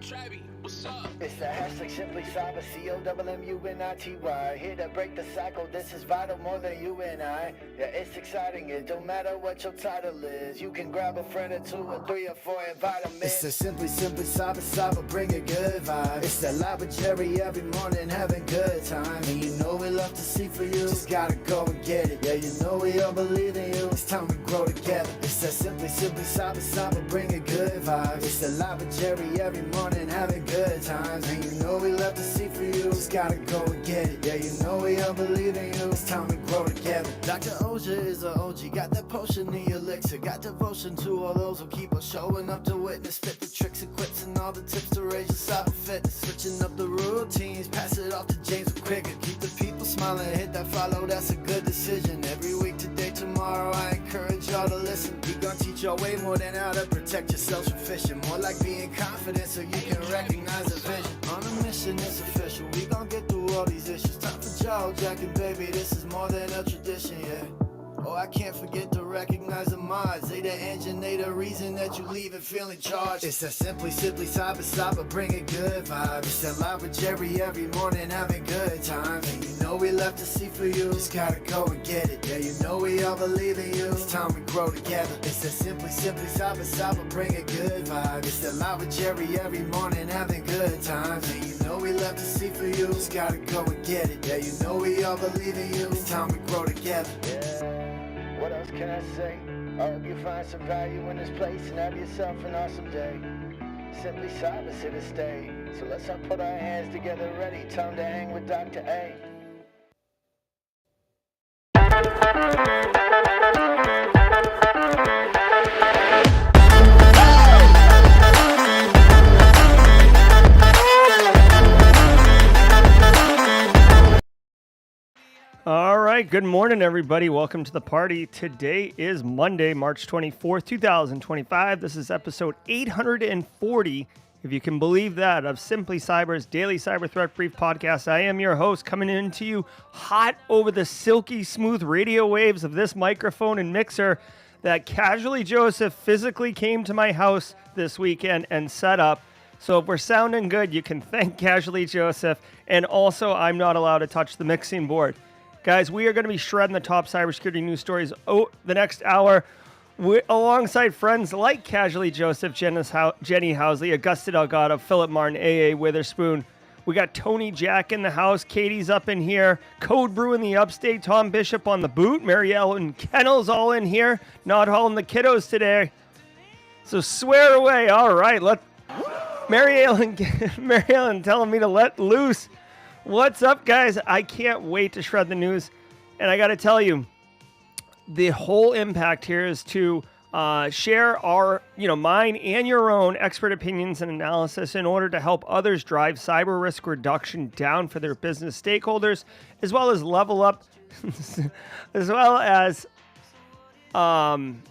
It's the hashtag Simply Cyber, COMMUNITY. Here to break the cycle, this is vital more than you and I. Yeah, it's exciting, it don't matter what your title is. You can grab a friend or two or three or four, invite them in. It's the Simply Cyber, bring a good vibe. It's the live with Jerry every morning, having good time. And you know we love to see for you, just gotta go and get it. Yeah, you know we all believe in you, it's time to grow together. It's the Simply Cyber, bring a good vibe. It's the live with Jerry every morning, having good times. And you know we love to see for you, just gotta go and get it. Yeah, you know we all believe in you, it's time to grow together. Dr. Auger is a OG, got that potion, the elixir, got devotion to all those who keep us showing up to witness. Fit the tricks and quips and all the tips to raise your cyber fitness. Switching up the routines, pass it off to James quicker. Keep the people smiling, hit that follow, that's a good decision. Every week, today, tomorrow, I encourage y'all to listen. We gon' teach y'all way more than how to protect yourselves from phishing. More like being confident so you can recognize the vision. On a mission, it's official, we gon' get through all these issues. Time for jaw jacking, baby, this is more than a tradition, yeah. Oh, I can't forget to recognize the mods. They the engine, they the reason that you leave and feeling charged. It's that Simply Cyber, bring a good vibe. It's that live with Jerry every morning, having good times. And you know we love to see for you, just gotta go and get it. Yeah, you know we all believe in you, it's time we grow together. It's that Simply Cyber, bring a good vibe. It's that live with Jerry every morning, having good times. And you know we love to see for you, just gotta go and get it. Yeah, you know we all believe in you, it's time we grow together. Yeah. What else can I say? I hope you find some value in this place and have yourself an awesome day. Simply Cyber's here to stay. So let's all put our hands together ready. Time to hang with Dr. A. All right, good morning, everybody. Welcome to the party. Today is Monday, March 24th, 2025. This is episode 840, if you can believe that, of Simply Cyber's Daily Cyber Threat Brief podcast. I am your host, coming into you hot over the silky smooth radio waves of this microphone and mixer that Casually Joseph physically came to my house this weekend and set up. So if we're sounding good, you can thank Casually Joseph. And also, I'm not allowed to touch the mixing board. Guys, we are going to be shredding the top cybersecurity news stories the next hour alongside friends like Casually Joseph, Jenny Housley, Augusta Delgado, Philip Martin, AA Witherspoon. We got Tony Jack in the house. Katie's up in here. Code Brew in the upstate. Tom Bishop on the boot. Mary Ellen Kennel's all in here. Not hauling the kiddos today. So swear away. All right. Mary Ellen telling me to let loose. What's up, guys? I can't wait to shred the news. And I got to tell you, the whole impact here is to share our, mine and your own expert opinions and analysis in order to help others drive cyber risk reduction down for their business stakeholders, as well as level up, as well as, I'm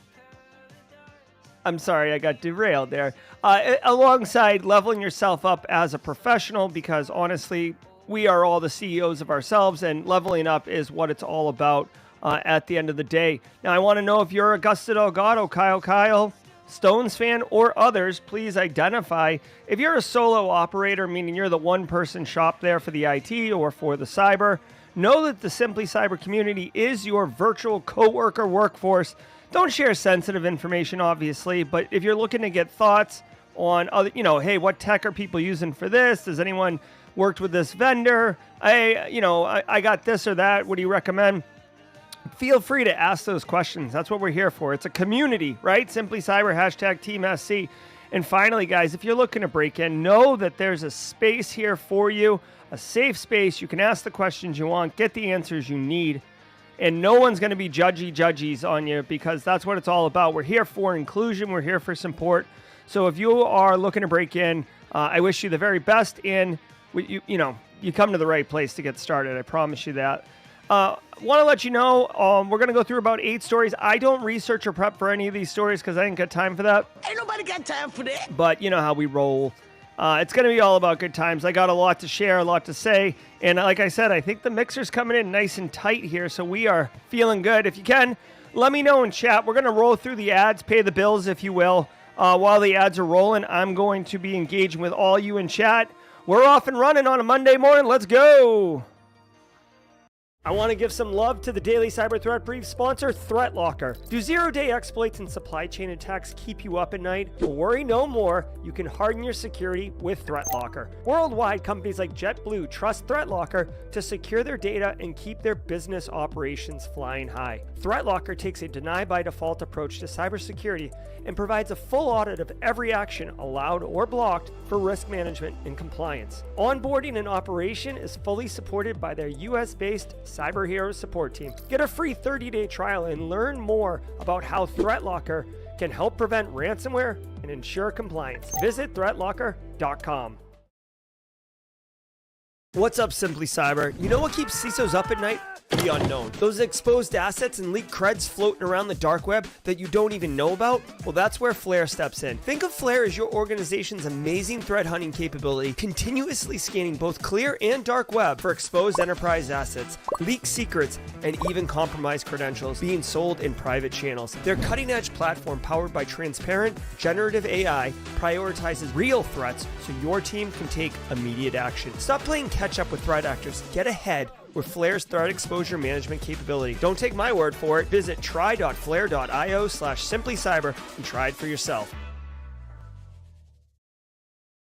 sorry, I got derailed there. Alongside leveling yourself up as a professional, because honestly, we are all the CEOs of ourselves, and leveling up is what it's all about at the end of the day. Now, I want to know if you're Augusta Delgado, Kyle, Stones fan, or others. Please identify. If you're a solo operator, meaning you're the one-person shop there for the IT or for the cyber, know that the Simply Cyber community is your virtual coworker workforce. Don't share sensitive information, obviously, but if you're looking to get thoughts on other, hey, what tech are people using for this? Does anyone worked with this vendor? I got this or that. What do you recommend? Feel free to ask those questions. That's what we're here for. It's a community, right? Simply Cyber, hashtag Team SC. And finally, guys, if you're looking to break in, know that there's a space here for you, a safe space. You can ask the questions you want, get the answers you need, and no one's going to be judgies on you, because that's what it's all about. We're here for inclusion. We're here for support. So if you are looking to break in, I wish you the very best. And you come to the right place to get started. I promise you that. Want to let you know, we're going to go through about 8 stories. I don't research or prep for any of these stories because I ain't got time for that. Ain't nobody got time for that. But you know how we roll. It's going to be all about good times. I got a lot to share, a lot to say. And like I said, I think the mixer's coming in nice and tight here, so we are feeling good. If you can, let me know in chat. We're going to roll through the ads, pay the bills, if you will. While the ads are rolling, I'm going to be engaging with all you in chat. We're off and running on a Monday morning. Let's go. I want to give some love to the Daily Cyber Threat Brief sponsor, ThreatLocker. Do zero-day exploits and supply chain attacks keep you up at night? Well, worry no more. You can harden your security with ThreatLocker. Worldwide, companies like JetBlue trust ThreatLocker to secure their data and keep their business operations flying high. ThreatLocker takes a deny-by-default approach to cybersecurity and provides a full audit of every action allowed or blocked for risk management and compliance. Onboarding and operation is fully supported by their US-based Cyber Heroes support team. Get a free 30-day trial and learn more about how ThreatLocker can help prevent ransomware and ensure compliance. Visit threatlocker.com. What's up, Simply Cyber? You know what keeps CISOs up at night? The unknown. Those exposed assets and leaked creds floating around the dark web that you don't even know about? Well, that's where Flare steps in. Think of Flare as your organization's amazing threat hunting capability, continuously scanning both clear and dark web for exposed enterprise assets, leaked secrets, and even compromised credentials being sold in private channels. Their cutting-edge platform, powered by transparent, generative AI, prioritizes real threats so your team can take immediate action. Stop playing catch-up with threat actors. Get ahead with Flare's threat exposure management capability. Don't take my word for it. Visit try.flare.io/simplycyber and try it for yourself.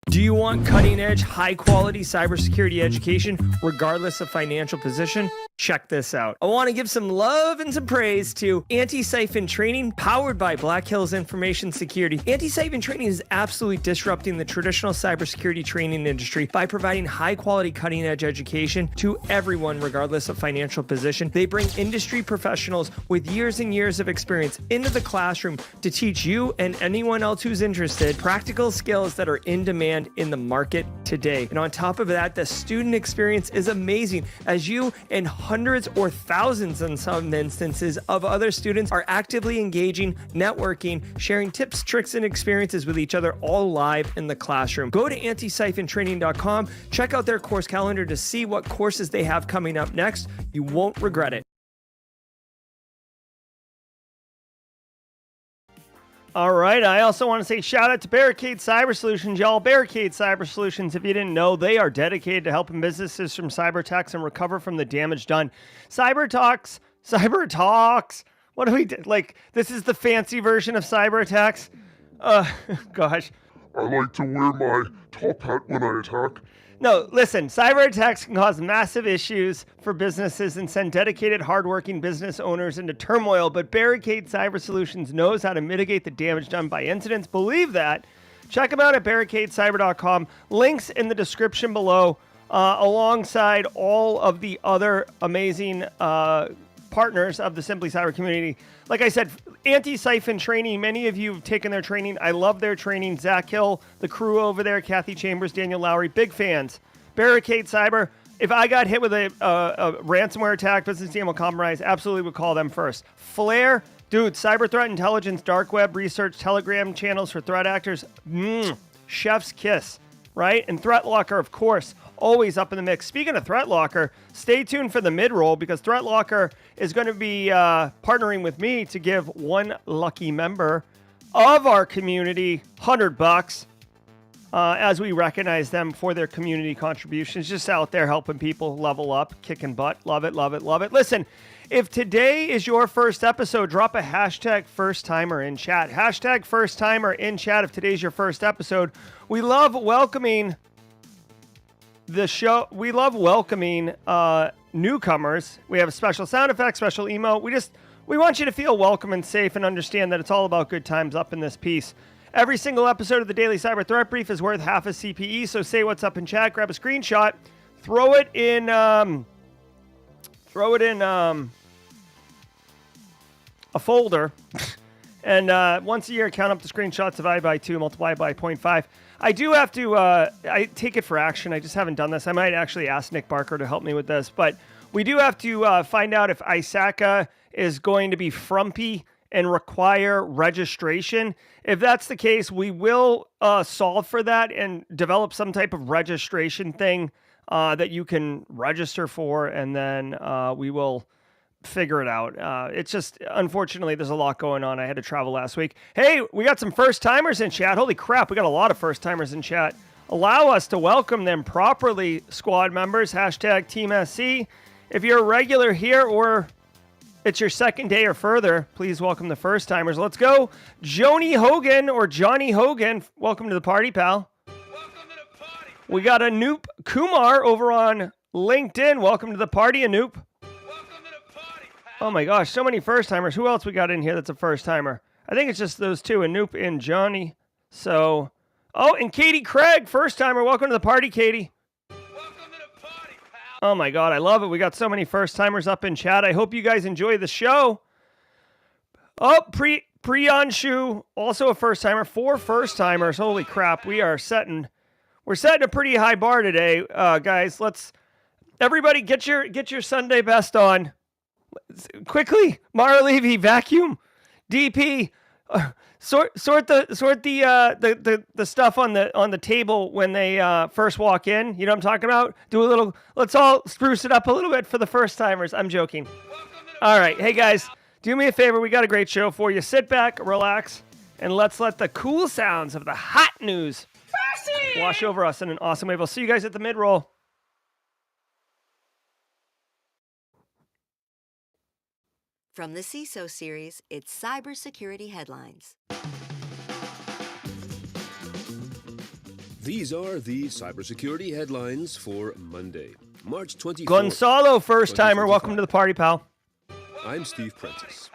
Do you want cutting-edge, high-quality cybersecurity education, regardless of financial position? Check this out. I want to give some love and some praise to Antisyphon Training, powered by Black Hills Information Security. Antisyphon Training is absolutely disrupting the traditional cybersecurity training industry by providing high-quality, cutting-edge education to everyone, regardless of financial position. They bring industry professionals with years and years of experience into the classroom to teach you and anyone else who's interested practical skills that are in demand in the market today. And on top of that, the student experience is amazing, as you and hundreds or thousands in some instances of other students are actively engaging, networking, sharing tips, tricks, and experiences with each other, all live in the classroom. Go to antisyphontraining.com, check out their course calendar to see what courses they have coming up next. You won't regret it. All right, I also want to say shout out to Barricade Cyber Solutions, y'all. Barricade Cyber Solutions, if you didn't know, they are dedicated to helping businesses from cyber attacks and recover from the damage done. Cyber talks, what do we do? Like, this is the fancy version of cyber attacks? Gosh. I like to wear my top hat when I attack. No, listen, cyber attacks can cause massive issues for businesses and send dedicated, hardworking business owners into turmoil, but Barricade Cyber Solutions knows how to mitigate the damage done by incidents. Believe that. Check them out at barricadecyber.com. Links in the description below, alongside all of the other amazing partners of the Simply Cyber community. Like I said, Antisyphon Training, many of you have taken their training. I love their training. Zach Hill, the crew over there, Kathy Chambers, Daniel Lowry, big fans. Barricade Cyber, if I got hit with a ransomware attack, business data compromise, absolutely would call them first. Flare, dude, cyber threat intelligence, dark web research, Telegram channels for threat actors, chef's kiss, right? And ThreatLocker, of course, always up in the mix. Speaking of ThreatLocker, stay tuned for the mid-roll, because ThreatLocker is going to be partnering with me to give one lucky member of our community $100 as we recognize them for their community contributions, just out there helping people level up, kicking butt. Love it, love it, love it. Listen, if today is your first episode, drop a hashtag first timer in chat. Hashtag first timer in chat if today's your first episode. We love welcoming the show. We love welcoming newcomers. We have a special sound effect, special emo. We want you to feel welcome and safe and understand that it's all about good times up in this piece. Every single episode of the Daily Cyber Threat Brief is worth half a CPE, so say what's up in chat, grab a screenshot, throw it in a folder, and once a year count up the screenshots, divide by 2, multiply by 0.5. I do have to I take it for action. I just haven't done this. I might actually ask Nick Barker to help me with this, but we do have to find out if ISACA is going to be frumpy and require registration. If that's the case, we will solve for that and develop some type of registration thing that you can register for, and then we will figure it out. It's just, unfortunately, there's a lot going on. I had to travel last week. Hey, we got some first-timers in chat. Holy crap, we got a lot of first-timers in chat. Allow us to welcome them properly, squad members. Hashtag Team SC. If you're a regular here or it's your second day or further, please welcome the first-timers. Let's go. Joni Hogan or Johnny Hogan, welcome to the party, pal. Welcome to the party. We got Anoop Kumar over on LinkedIn. Welcome to the party, Anoop. Welcome to the party, pal. Oh my gosh, so many first-timers. Who else we got in here that's a first-timer? I think it's just those two, Anoop and Johnny. So, oh, and Katie Craig, first-timer. Welcome to the party, Katie. Welcome to the party, pal. Oh my God, I love it. We got so many first-timers up in chat. I hope you guys enjoy the show. Oh, Priyanshu, also a first-timer. 4 first-timers. Holy crap, we're setting a pretty high bar today, guys. Everybody get your Sunday best on. Quickly, Mara Levy, vacuum, DP, sort the stuff on the table when they first walk in. You know what I'm talking about? Let's all spruce it up a little bit for the first timers. I'm joking. All right, hey guys, do me a favor. We got a great show for you. Sit back, relax, and let's let the cool sounds of the hot news wash over us in an awesome way. We'll see you guys at the mid-roll. From the CISO series, it's Cybersecurity Headlines. These are the cybersecurity headlines for Monday, March 24th. Gonzalo, first-timer. Welcome to the party, pal. I'm Steve Prentice.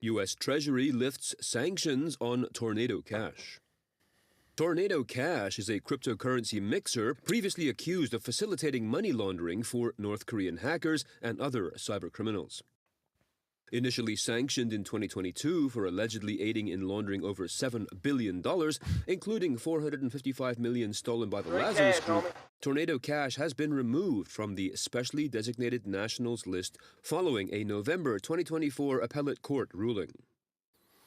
U.S. Treasury lifts sanctions on Tornado Cash. Tornado Cash is a cryptocurrency mixer previously accused of facilitating money laundering for North Korean hackers and other cybercriminals. Initially sanctioned in 2022 for allegedly aiding in laundering over $7 billion, including $455 million stolen by the Lazarus Group, Tornado Cash has been removed from the specially designated nationals list following a November 2024 appellate court ruling.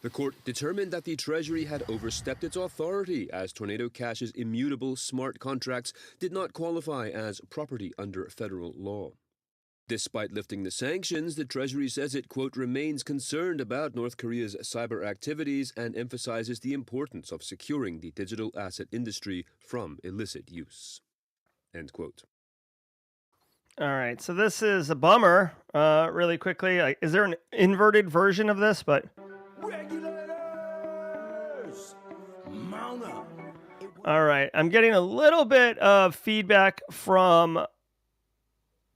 The court determined that the Treasury had overstepped its authority as Tornado Cash's immutable smart contracts did not qualify as property under federal law. Despite lifting the sanctions, the Treasury says it, quote, remains concerned about North Korea's cyber activities and emphasizes the importance of securing the digital asset industry from illicit use, end quote. All right, so this is a bummer. Really quickly, is there an inverted version of this? But Regulators, mount up. all right, I'm getting a little bit of feedback from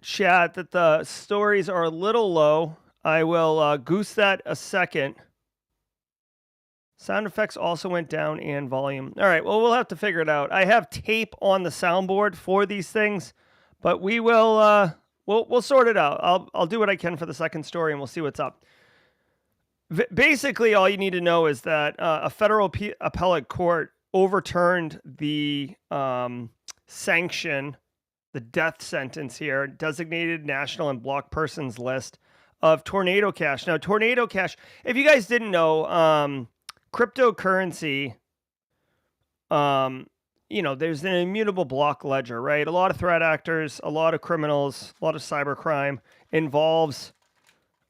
chat that the stories are a little low. I will goose that a second. Sound effects also went down and volume. All right, well, we'll have to figure it out. I have tape on the soundboard for these things, but we will we'll sort it out. I'll do what I can for the second story, and we'll see what's up. Basically, all you need to know is that a federal appellate court overturned the sanction, the death sentence here, designated national and block persons list of Tornado Cash. Now, Tornado Cash, if you guys didn't know, cryptocurrency, there's an immutable block ledger, right? A lot of threat actors, a lot of criminals, a lot of cybercrime involves,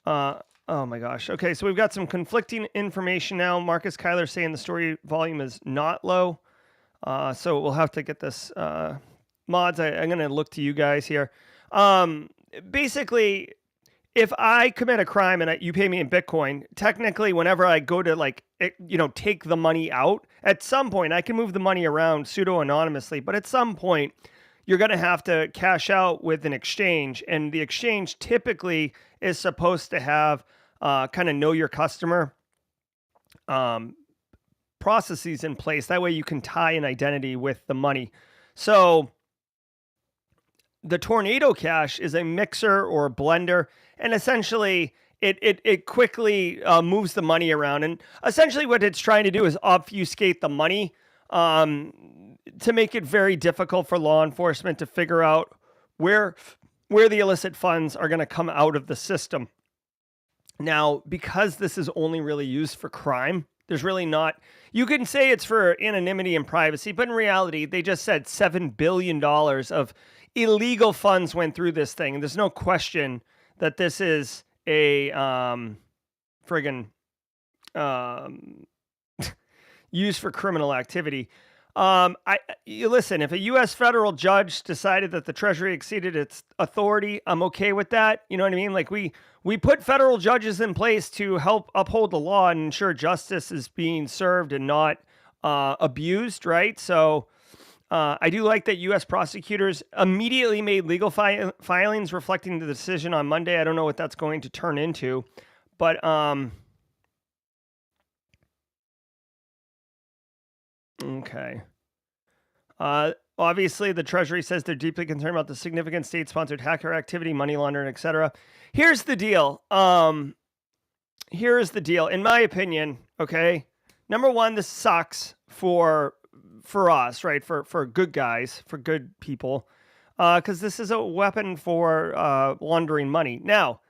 oh my gosh. Okay, so we've got some conflicting information now. Marcus Kyler saying the story volume is not low. So we'll have to get this, mods, I'm going to look to you guys here. Basically, if I commit a crime and you pay me in Bitcoin, technically, whenever I go to take the money out, at some point I can move the money around pseudo-anonymously, but at some point you're going to have to cash out with an exchange, and the exchange typically is supposed to have kind of know your customer processes in place. That way you can tie an identity with the money. So the Tornado Cash is a mixer or a blender, and essentially it quickly moves the money around. And essentially what it's trying to do is obfuscate the money to make it very difficult for law enforcement to figure out where the illicit funds are going to come out of the system. Now, because this is only really used for crime, there's really not, you can say it's for anonymity and privacy, but in reality, they just said $7 billion of illegal funds went through this thing. And there's no question that this is a friggin' used for criminal activity. You listen, if a U.S. federal judge decided that the Treasury exceeded its authority, I'm okay with that. You know what I mean? Like we put federal judges in place to help uphold the law and ensure justice is being served and not abused, right? So I do like that U.S. prosecutors immediately made legal filings reflecting the decision on Monday. I don't know what that's going to turn into, but okay. Obviously, the Treasury says they're deeply concerned about the significant state-sponsored hacker activity, money laundering, etc. Here's the deal. Here's the deal. In my opinion, okay, number one, this sucks for us, right? For good guys, for good people, because this is a weapon for laundering money. Now,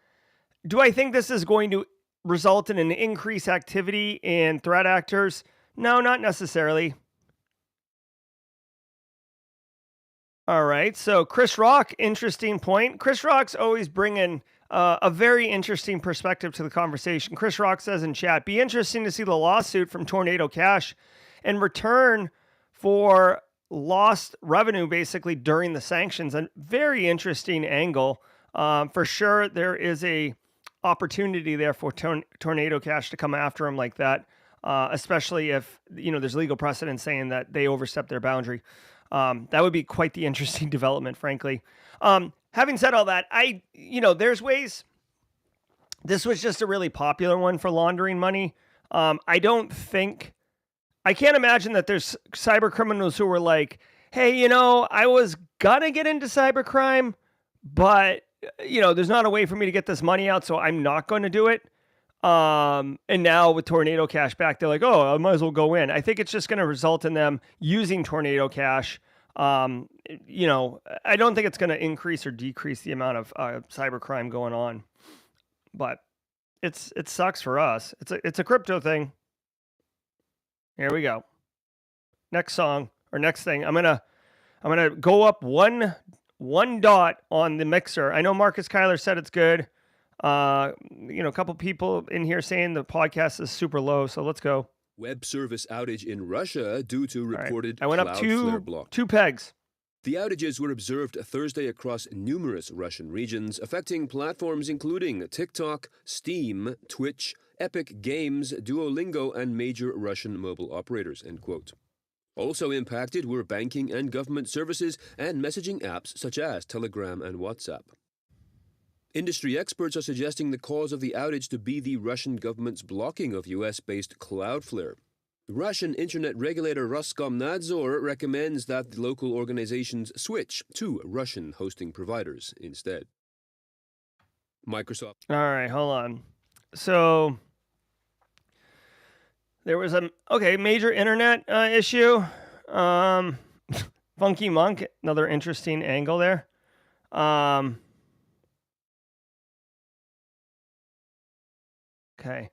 do I think this is going to result in an increased activity in threat actors? No, not necessarily. All right. So Chris Rock, interesting point. Chris Rock's always bringing a very interesting perspective to the conversation. Chris Rock says in chat, be interesting to see the lawsuit from Tornado Cash in return for lost revenue basically during the sanctions. A very interesting angle. For sure, there is a opportunity there for Tornado Cash to come after him like that, especially if, you know, there's legal precedent saying that they overstepped their boundary. That would be quite the interesting development, frankly. Having said all that, there's ways. This was just a really popular one for laundering money. I can't imagine that there's cyber criminals who were like, hey, I was gonna get into cybercrime, but, there's not a way for me to get this money out, so I'm not going to do it. And now with Tornado Cash back, they're like, oh, I might as well go in. I think it's just going to result in them using Tornado Cash. I don't think it's going to increase or decrease the amount of cybercrime going on, but it sucks for us. It's a crypto thing. Here we go. Next song or next thing. I'm gonna go up one dot on the mixer. I know Marcus Kyler said it's good. A couple people in here saying the podcast is super low, so let's go. Web service outage in Russia due to reported I went up Cloudflare block. 2 pegs. The outages were observed Thursday across numerous Russian regions, affecting platforms including TikTok, Steam, Twitch, Epic Games, Duolingo, and major Russian mobile operators, end quote. Also impacted were banking and government services and messaging apps such as Telegram and WhatsApp. Industry experts are suggesting the cause of the outage to be the Russian government's blocking of US-based Cloudflare. Russian internet regulator Roskomnadzor recommends that the local organizations switch to Russian hosting providers instead. Microsoft. All right, hold on. So there was a major internet issue. Funky Monk, another interesting angle there. Okay.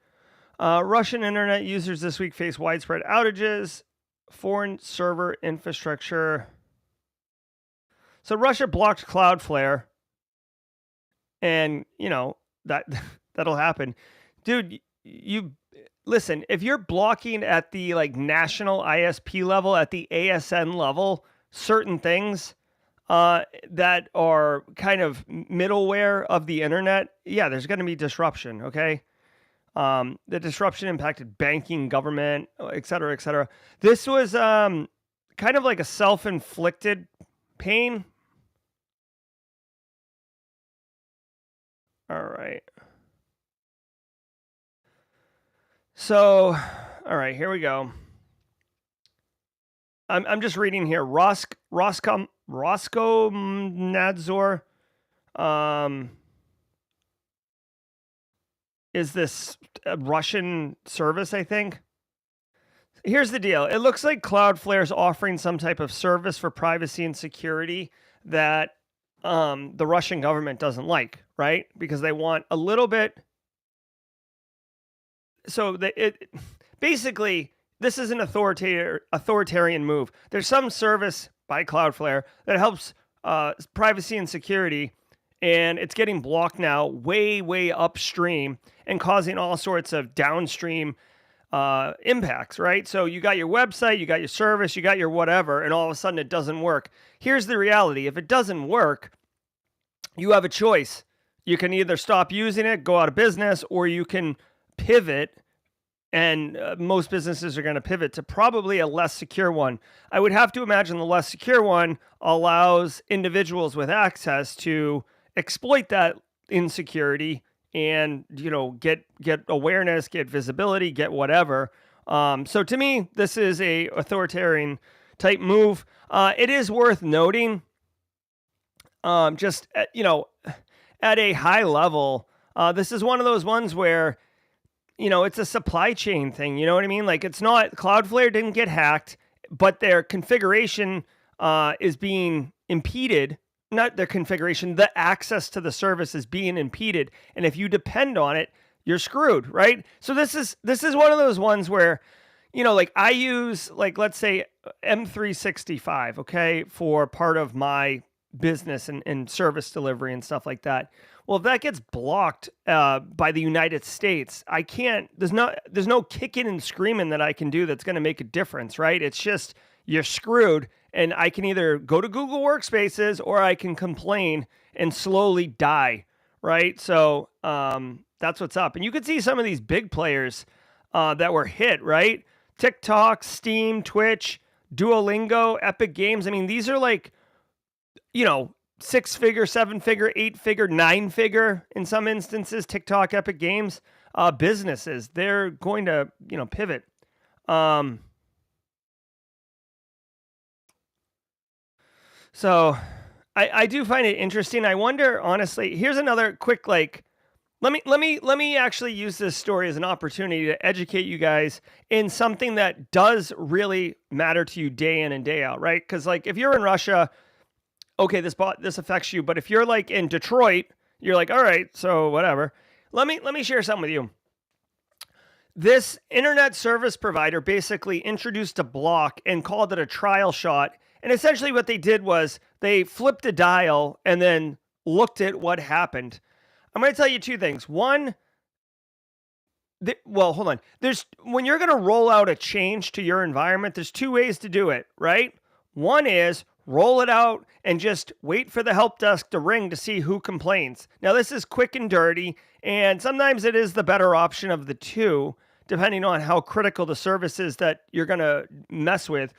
Russian internet users this week face widespread outages, foreign server infrastructure. So Russia blocked Cloudflare, and that'll happen. Dude, you listen, if you're blocking at the national ISP level, at the ASN level, certain things that are kind of middleware of the internet, yeah, there's going to be disruption, okay? The disruption impacted banking, government, et cetera, et cetera. This was kind of like a self-inflicted pain. All right. So, all right, here we go. I'm just reading here. Roskomnadzor is this Russian service, I think. Here's the deal. It looks like Cloudflare is offering some type of service for privacy and security that the Russian government doesn't like, right? Because they want a little bit. So basically, this is an authoritarian move. There's some service by Cloudflare that helps privacy and security and it's getting blocked now way, way upstream and causing all sorts of downstream impacts, right? So you got your website, you got your service, you got your whatever, and all of a sudden it doesn't work. Here's the reality. If it doesn't work, you have a choice. You can either stop using it, go out of business, or you can pivot. And most businesses are going to pivot to probably a less secure one. I would have to imagine the less secure one allows individuals with access to exploit that insecurity and, get awareness, get visibility, get whatever. So to me, this is a authoritarian type move. It is worth noting, just at a high level, this is one of those ones where it's a supply chain thing. You know what I mean? Like, it's not, Cloudflare didn't get hacked, but their configuration is being impeded. Not their configuration, the access to the service is being impeded. And if you depend on it, you're screwed, right? So this is one of those ones where, like I use, like, let's say M365, okay, for part of my business and service delivery and stuff like that. Well, if that gets blocked by the United States, I can't, there's no kicking and screaming that I can do that's going to make a difference, right? It's just, you're screwed, and I can either go to Google Workspaces or I can complain and slowly die, right? So that's what's up. And you could see some of these big players that were hit, right? TikTok, Steam, Twitch, Duolingo, Epic Games. I mean, these are like, 6-figure, 7-figure, 8-figure, 9-figure, in some instances, TikTok, Epic Games, businesses. They're going to, pivot. So I do find it interesting. I wonder, honestly, here's another quick, let me actually use this story as an opportunity to educate you guys in something that does really matter to you day in and day out, right? Because if you're in Russia, okay, this affects you. But if you're in Detroit, you're like, all right, so whatever. Let me share something with you. This internet service provider basically introduced a block and called it a trial shot. And essentially what they did was they flipped a dial and then looked at what happened. I'm going to tell you two things. One, hold on. When you're going to roll out a change to your environment, there's two ways to do it, right? One is roll it out and just wait for the help desk to ring to see who complains. Now, this is quick and dirty, and sometimes it is the better option of the two, depending on how critical the service is that you're going to mess with.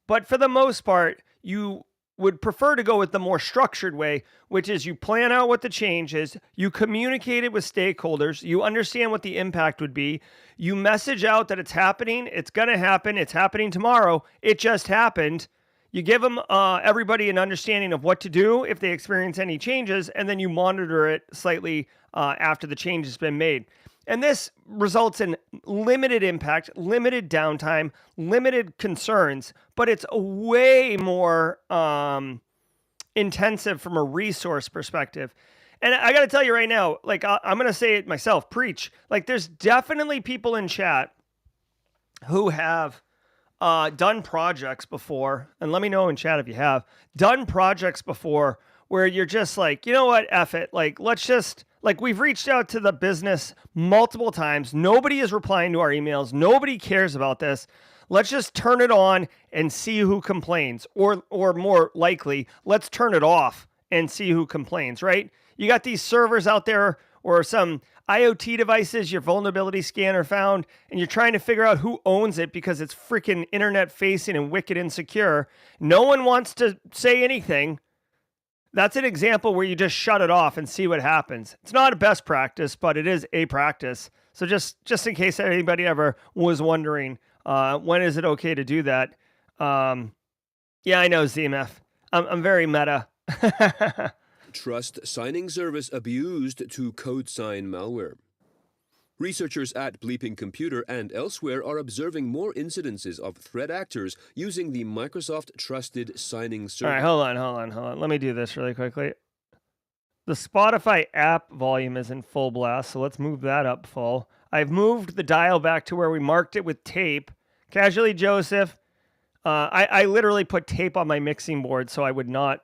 But for the most part, you would prefer to go with the more structured way, which is you plan out what the change is, you communicate it with stakeholders, you understand what the impact would be, you message out that it's happening, it's going to happen, it's happening tomorrow, it just happened. You give them everybody an understanding of what to do if they experience any changes, and then you monitor it slightly after the change has been made. And this results in limited impact, limited downtime, limited concerns, but it's way more intensive from a resource perspective. And I got to tell you right now, I'm going to say it myself, preach. There's definitely people in chat who have done projects before, and let me know in chat if you have done projects before where you're just like, you know what, F it. Let's just, we've reached out to the business multiple times. Nobody is replying to our emails. Nobody cares about this. Let's just turn it on and see who complains. Or more likely, let's turn it off and see who complains, right? You got these servers out there or some IoT devices your vulnerability scanner found, and you're trying to figure out who owns it because it's freaking internet facing and wicked insecure. No one wants to say anything. That's an example where you just shut it off and see what happens. It's not a best practice, but it is a practice. So just in case anybody ever was wondering, when is it okay to do that? Yeah, I know, ZMF. I'm very meta. Trust signing service abused to code sign malware. Researchers at Bleeping Computer and elsewhere are observing more incidences of threat actors using the Microsoft Trusted Signing Service. All right, hold on. Let me do this really quickly. The Spotify app volume is in full blast, so let's move that up full. I've moved the dial back to where we marked it with tape. Casually Joseph. I literally put tape on my mixing board so I would not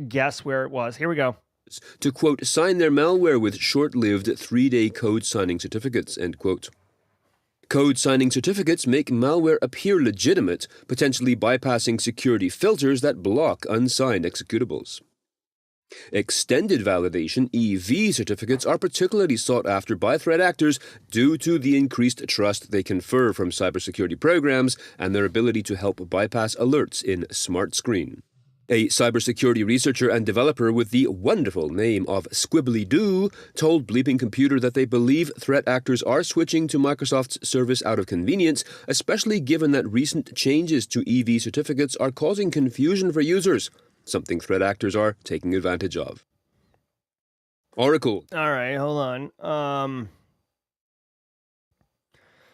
guess where it was. Here we go. to, quote, sign their malware with short-lived 3-day code signing certificates, end quote. Code signing certificates make malware appear legitimate, potentially bypassing security filters that block unsigned executables. Extended validation EV certificates are particularly sought after by threat actors due to the increased trust they confer from cybersecurity programs and their ability to help bypass alerts in Smart Screen. A cybersecurity researcher and developer with the wonderful name of Squibbly Doo told Bleeping Computer that they believe threat actors are switching to Microsoft's service out of convenience, especially given that recent changes to EV certificates are causing confusion for users, something threat actors are taking advantage of. Oracle. All right, hold on.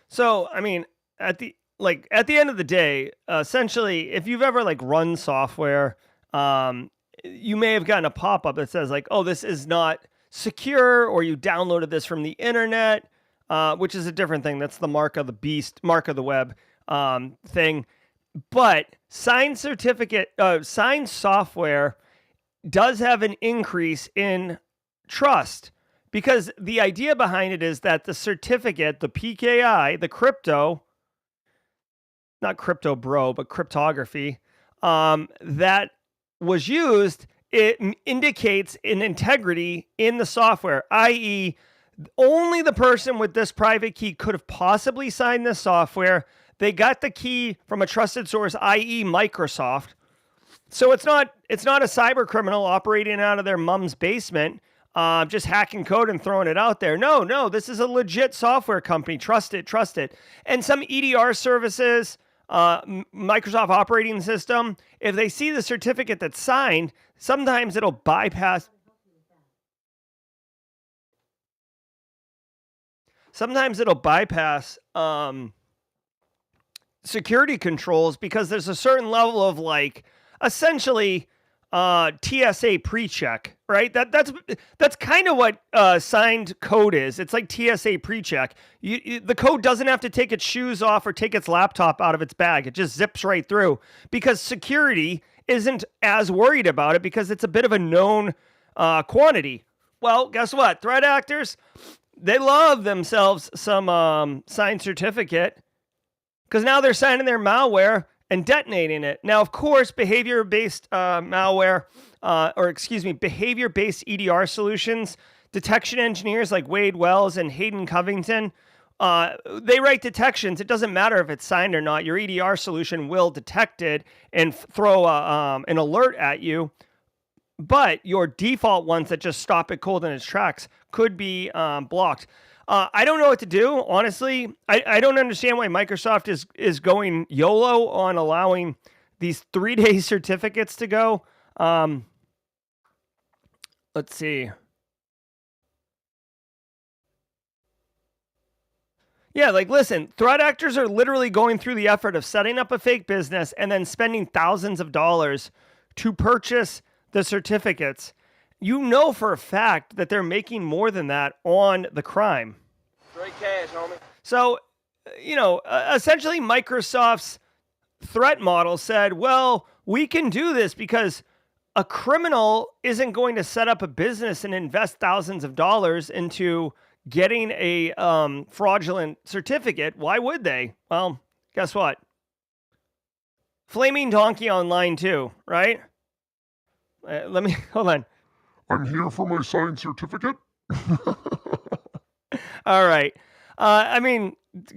So, I mean, at the end of the day, essentially, if you've ever run software, you may have gotten a pop-up that says oh, this is not secure, or you downloaded this from the internet, which is a different thing. That's the mark of the beast, mark of the web thing. But signed software does have an increase in trust, because the idea behind it is that the certificate, the PKI, the crypto, not crypto bro, but cryptography, that was used, it indicates an integrity in the software, i.e., only the person with this private key could have possibly signed this software. They got the key from a trusted source, i.e., Microsoft. So it's not a cyber criminal operating out of their mom's basement, just hacking code and throwing it out there. No, this is a legit software company. Trust it. And some EDR services, Microsoft operating system, if they see the certificate that's signed, sometimes it'll bypass security controls, because there's a certain level of essentially TSA pre-check, right? That's kind of what signed code is. It's like TSA pre-check. The code doesn't have to take its shoes off or take its laptop out of its bag. It just zips right through, because security isn't as worried about it, because it's a bit of a known quantity. Well, guess what? Threat actors, they love themselves some signed certificate, because now they're signing their malware and detonating it. Now, of course, behavior-based behavior-based EDR solutions, detection engineers like Wade Wells and Hayden Covington, they write detections. It doesn't matter if it's signed or not. Your EDR solution will detect it and throw an alert at you. But your default ones that just stop it cold in its tracks could be blocked. I don't know what to do, honestly. I don't understand why Microsoft is going YOLO on allowing these 3-day certificates to go. Let's see. Yeah, listen, threat actors are literally going through the effort of setting up a fake business and then spending thousands of dollars to purchase the certificates. You know for a fact that they're making more than that on the crime. Straight cash, homie. So, essentially Microsoft's threat model said, well, we can do this because a criminal isn't going to set up a business and invest thousands of dollars into getting a fraudulent certificate. Why would they? Well, guess what? Flaming Donkey Online too, right? Hold on. I'm here for my signed certificate. All right.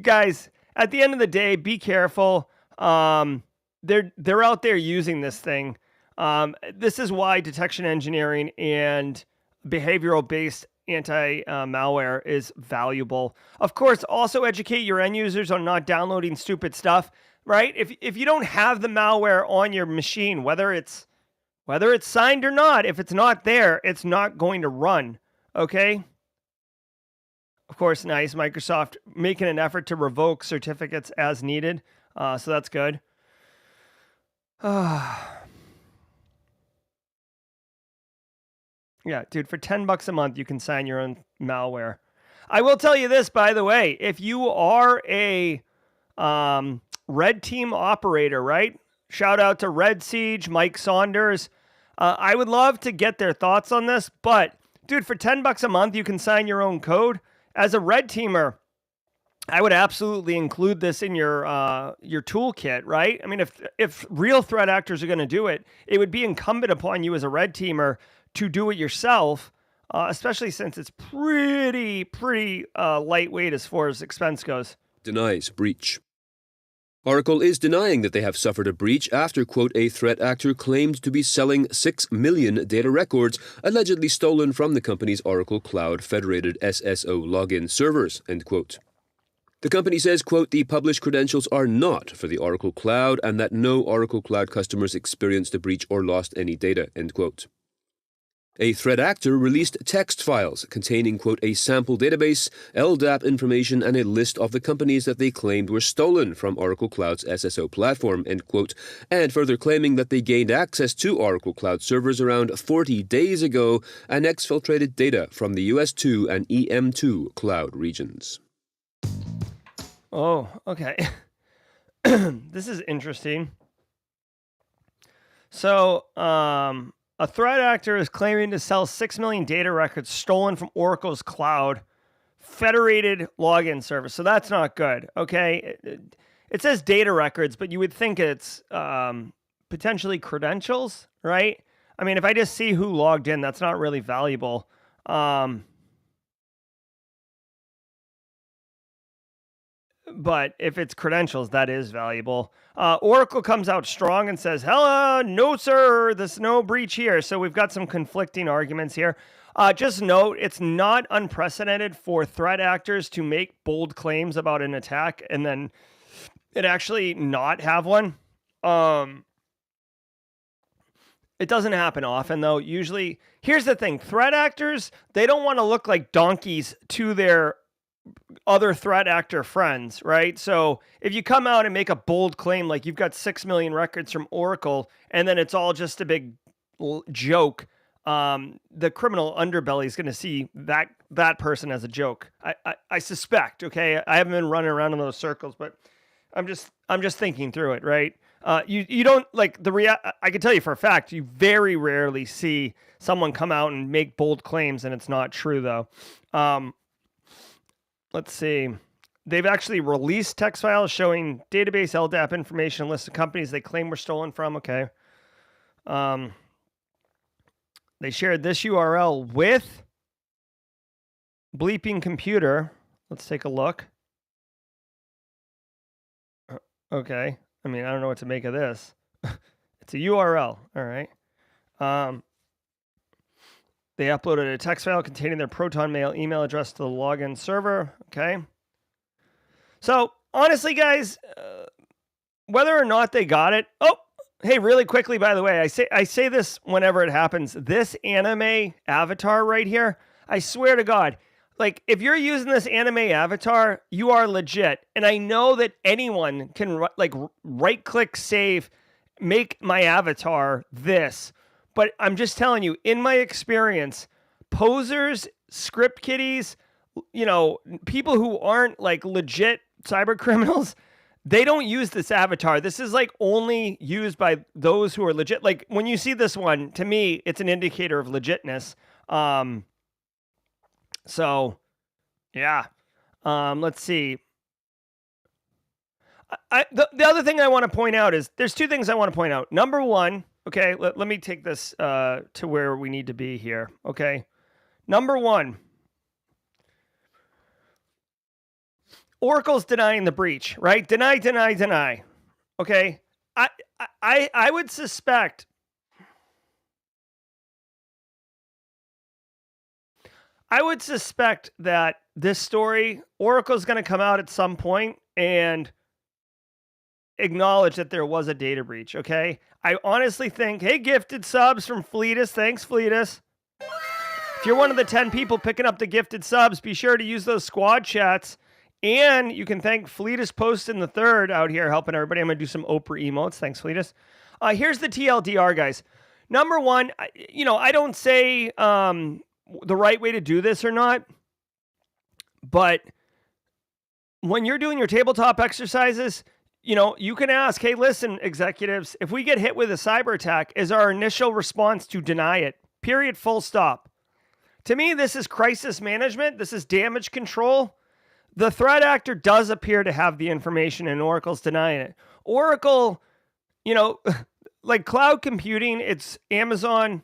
Guys, at the end of the day, be careful. They're out there using this thing. This is why detection engineering and behavioral-based anti-malware is valuable. Of course, also educate your end users on not downloading stupid stuff, right? If you don't have the malware on your machine, whether it's signed or not, if it's not there, it's not going to run, okay? Of course, nice. Microsoft making an effort to revoke certificates as needed, so that's good. Yeah, dude, for $10 a month, you can sign your own malware. I will tell you this, by the way, if you are a red team operator, right? Shout out to Red Siege, Mike Saunders. I would love to get their thoughts on this, but dude, for $10 a month, you can sign your own code. As a red teamer, I would absolutely include this in your toolkit, right? I mean, if real threat actors are going to do it, it would be incumbent upon you as a red teamer to do it yourself, especially since it's pretty lightweight as far as expense goes. Denies breach. Oracle is denying that they have suffered a breach after, quote, a threat actor claimed to be selling 6 million data records allegedly stolen from the company's Oracle Cloud Federated SSO login servers, end quote. The company says, quote, the published credentials are not for the Oracle Cloud and that no Oracle Cloud customers experienced a breach or lost any data, end quote. A threat actor released text files containing, quote, a sample database, LDAP information, and a list of the companies that they claimed were stolen from Oracle Cloud's SSO platform, end quote, and further claiming that they gained access to Oracle Cloud servers around 40 days ago and exfiltrated data from the US2 and EM2 cloud regions. Oh, okay. This is interesting. So, a threat actor is claiming to sell 6 million data records stolen from Oracle's cloud federated login service. So that's not good, okay? It says data records, but you would think it's potentially credentials, right? I mean, if I just see who logged in, that's not really valuable. But if it's credentials, that is valuable. Oracle comes out strong and says, hello, no, sir, there's no breach here. So we've got some conflicting arguments here. Just note, it's not unprecedented for threat actors to make bold claims about an attack and then it actually not have one. It doesn't happen often, though. Usually, here's the thing. Threat actors, they don't want to look like donkeys to their other threat actor friends, right? So if you come out and make a bold claim like you've got 6 million records from Oracle and then it's all just a big joke, the criminal underbelly is going to see that person as a joke. I suspect, okay? I haven't been running around in those circles, but I'm just thinking through it, right? You don't like I can tell you for a fact, you very rarely see someone come out and make bold claims and it's not true though. Let's see. They've actually released text files showing database LDAP information, list of companies they claim were stolen from. Okay. They shared this URL with Bleeping Computer. Let's take a look. Okay. I mean, I don't know what to make of this. It's a URL. All right. They uploaded a text file containing their Proton Mail email address to the login server. Okay. So, honestly, guys, whether or not they got it. Oh, hey, really quickly, by the way, I say this whenever it happens. This anime avatar right here, I swear to God, like, if you're using this anime avatar, you are legit. And I know that anyone can, like, right-click, save, make my avatar this. But I'm just telling you, in my experience, posers, script kiddies, you know, people who aren't like legit cyber criminals, they don't use this avatar. This is like only used by those who are legit. Like when you see this one, to me, it's an indicator of legitness. So yeah. Let's see. The other thing I want to point out is there's two things I want to point out. Number one, okay, let me take this to where we need to be here. Okay. Number one, Oracle's denying the breach, right? Deny. Okay. I would suspect that this story, Oracle's going to come out at some point and acknowledge that there was a data breach, okay? I honestly think, hey, gifted subs from Fleetus. Thanks, Fleetus. If you're one of the 10 people picking up the gifted subs, be sure to use those squad chats. And you can thank Fleetus Post in the third out here helping everybody. I'm going to do some Oprah emotes. Thanks, Fleetus. Here's the TLDR, guys. Number one, I don't say the right way to do this or not, but when you're doing your tabletop exercises, you can ask, hey, listen, executives, if we get hit with a cyber attack, is our initial response to deny it? Period, full stop. To me, this is crisis management. This is damage control. The threat actor does appear to have the information, and Oracle's denying it. Oracle, like cloud computing, it's Amazon,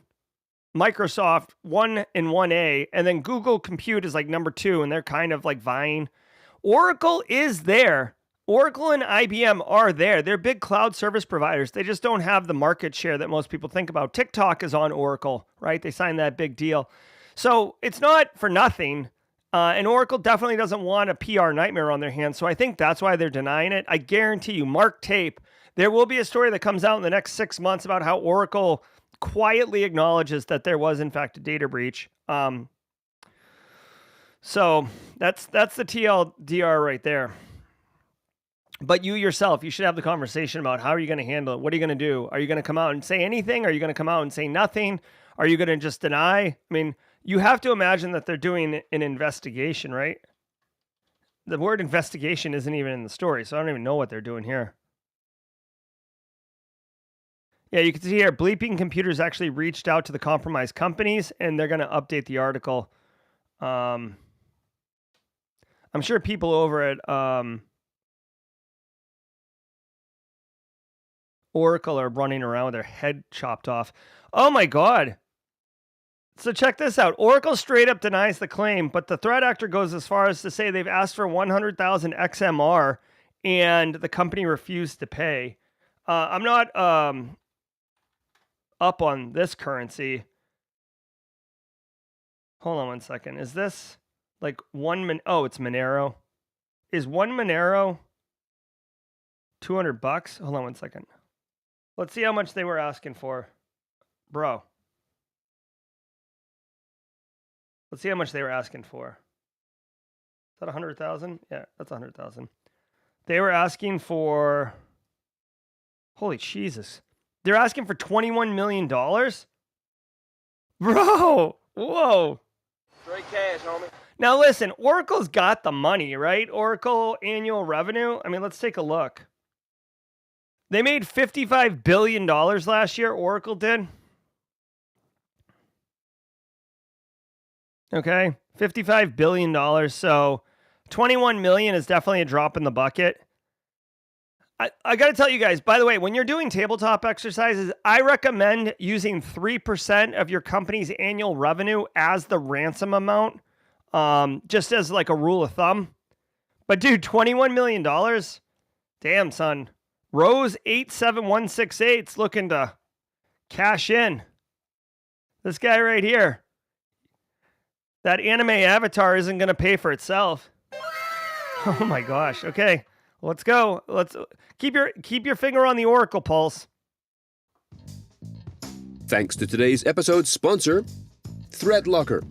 Microsoft 1 and 1A, and then Google Compute is like number 2, and they're kind of like vying. Oracle is there. Oracle and IBM are there. They're big cloud service providers. They just don't have the market share that most people think about. TikTok is on Oracle, right? They signed that big deal. So it's not for nothing. And Oracle definitely doesn't want a PR nightmare on their hands. So I think that's why they're denying it. I guarantee you, mark tape, there will be a story that comes out in the next 6 months about how Oracle quietly acknowledges that there was, in fact, a data breach. So that's the TLDR right there. But you yourself, you should have the conversation about how are you going to handle it? What are you going to do? Are you going to come out and say anything? Are you going to come out and say nothing? Are you going to just deny? I mean, you have to imagine that they're doing an investigation, right? The word investigation isn't even in the story, so I don't even know what they're doing here. Yeah, you can see here, Bleeping Computers actually reached out to the compromised companies, and they're going to update the article. I'm sure people over at Oracle are running around with their head chopped off. Oh my God. So check this out. Oracle straight up denies the claim, but the threat actor goes as far as to say they've asked for 100,000 XMR and the company refused to pay. I'm not up on this currency. Hold on one second. Is this like oh, it's Monero. Is one Monero $200? Hold on one second. Let's see how much they were asking for. Bro. Let's see how much they were asking for. Is that 100,000? Yeah, that's 100,000. They were asking for, holy Jesus. They're asking for $21 million? Bro, whoa. Straight cash, homie. Now listen, Oracle's got the money, right? Oracle annual revenue. I mean, let's take a look. They made $55 billion last year, Oracle did. Okay, $55 billion. So 21 million is definitely a drop in the bucket. I got to tell you guys, by the way, when you're doing tabletop exercises, I recommend using 3% of your company's annual revenue as the ransom amount, just as like a rule of thumb. But dude, $21 million? Damn, son. Rose 87168's looking to cash in. This guy right here. That anime avatar isn't going to pay for itself. Oh my gosh. Okay, let's go. Let's keep your finger on the Oracle pulse. Thanks to today's episode sponsor, ThreatLocker.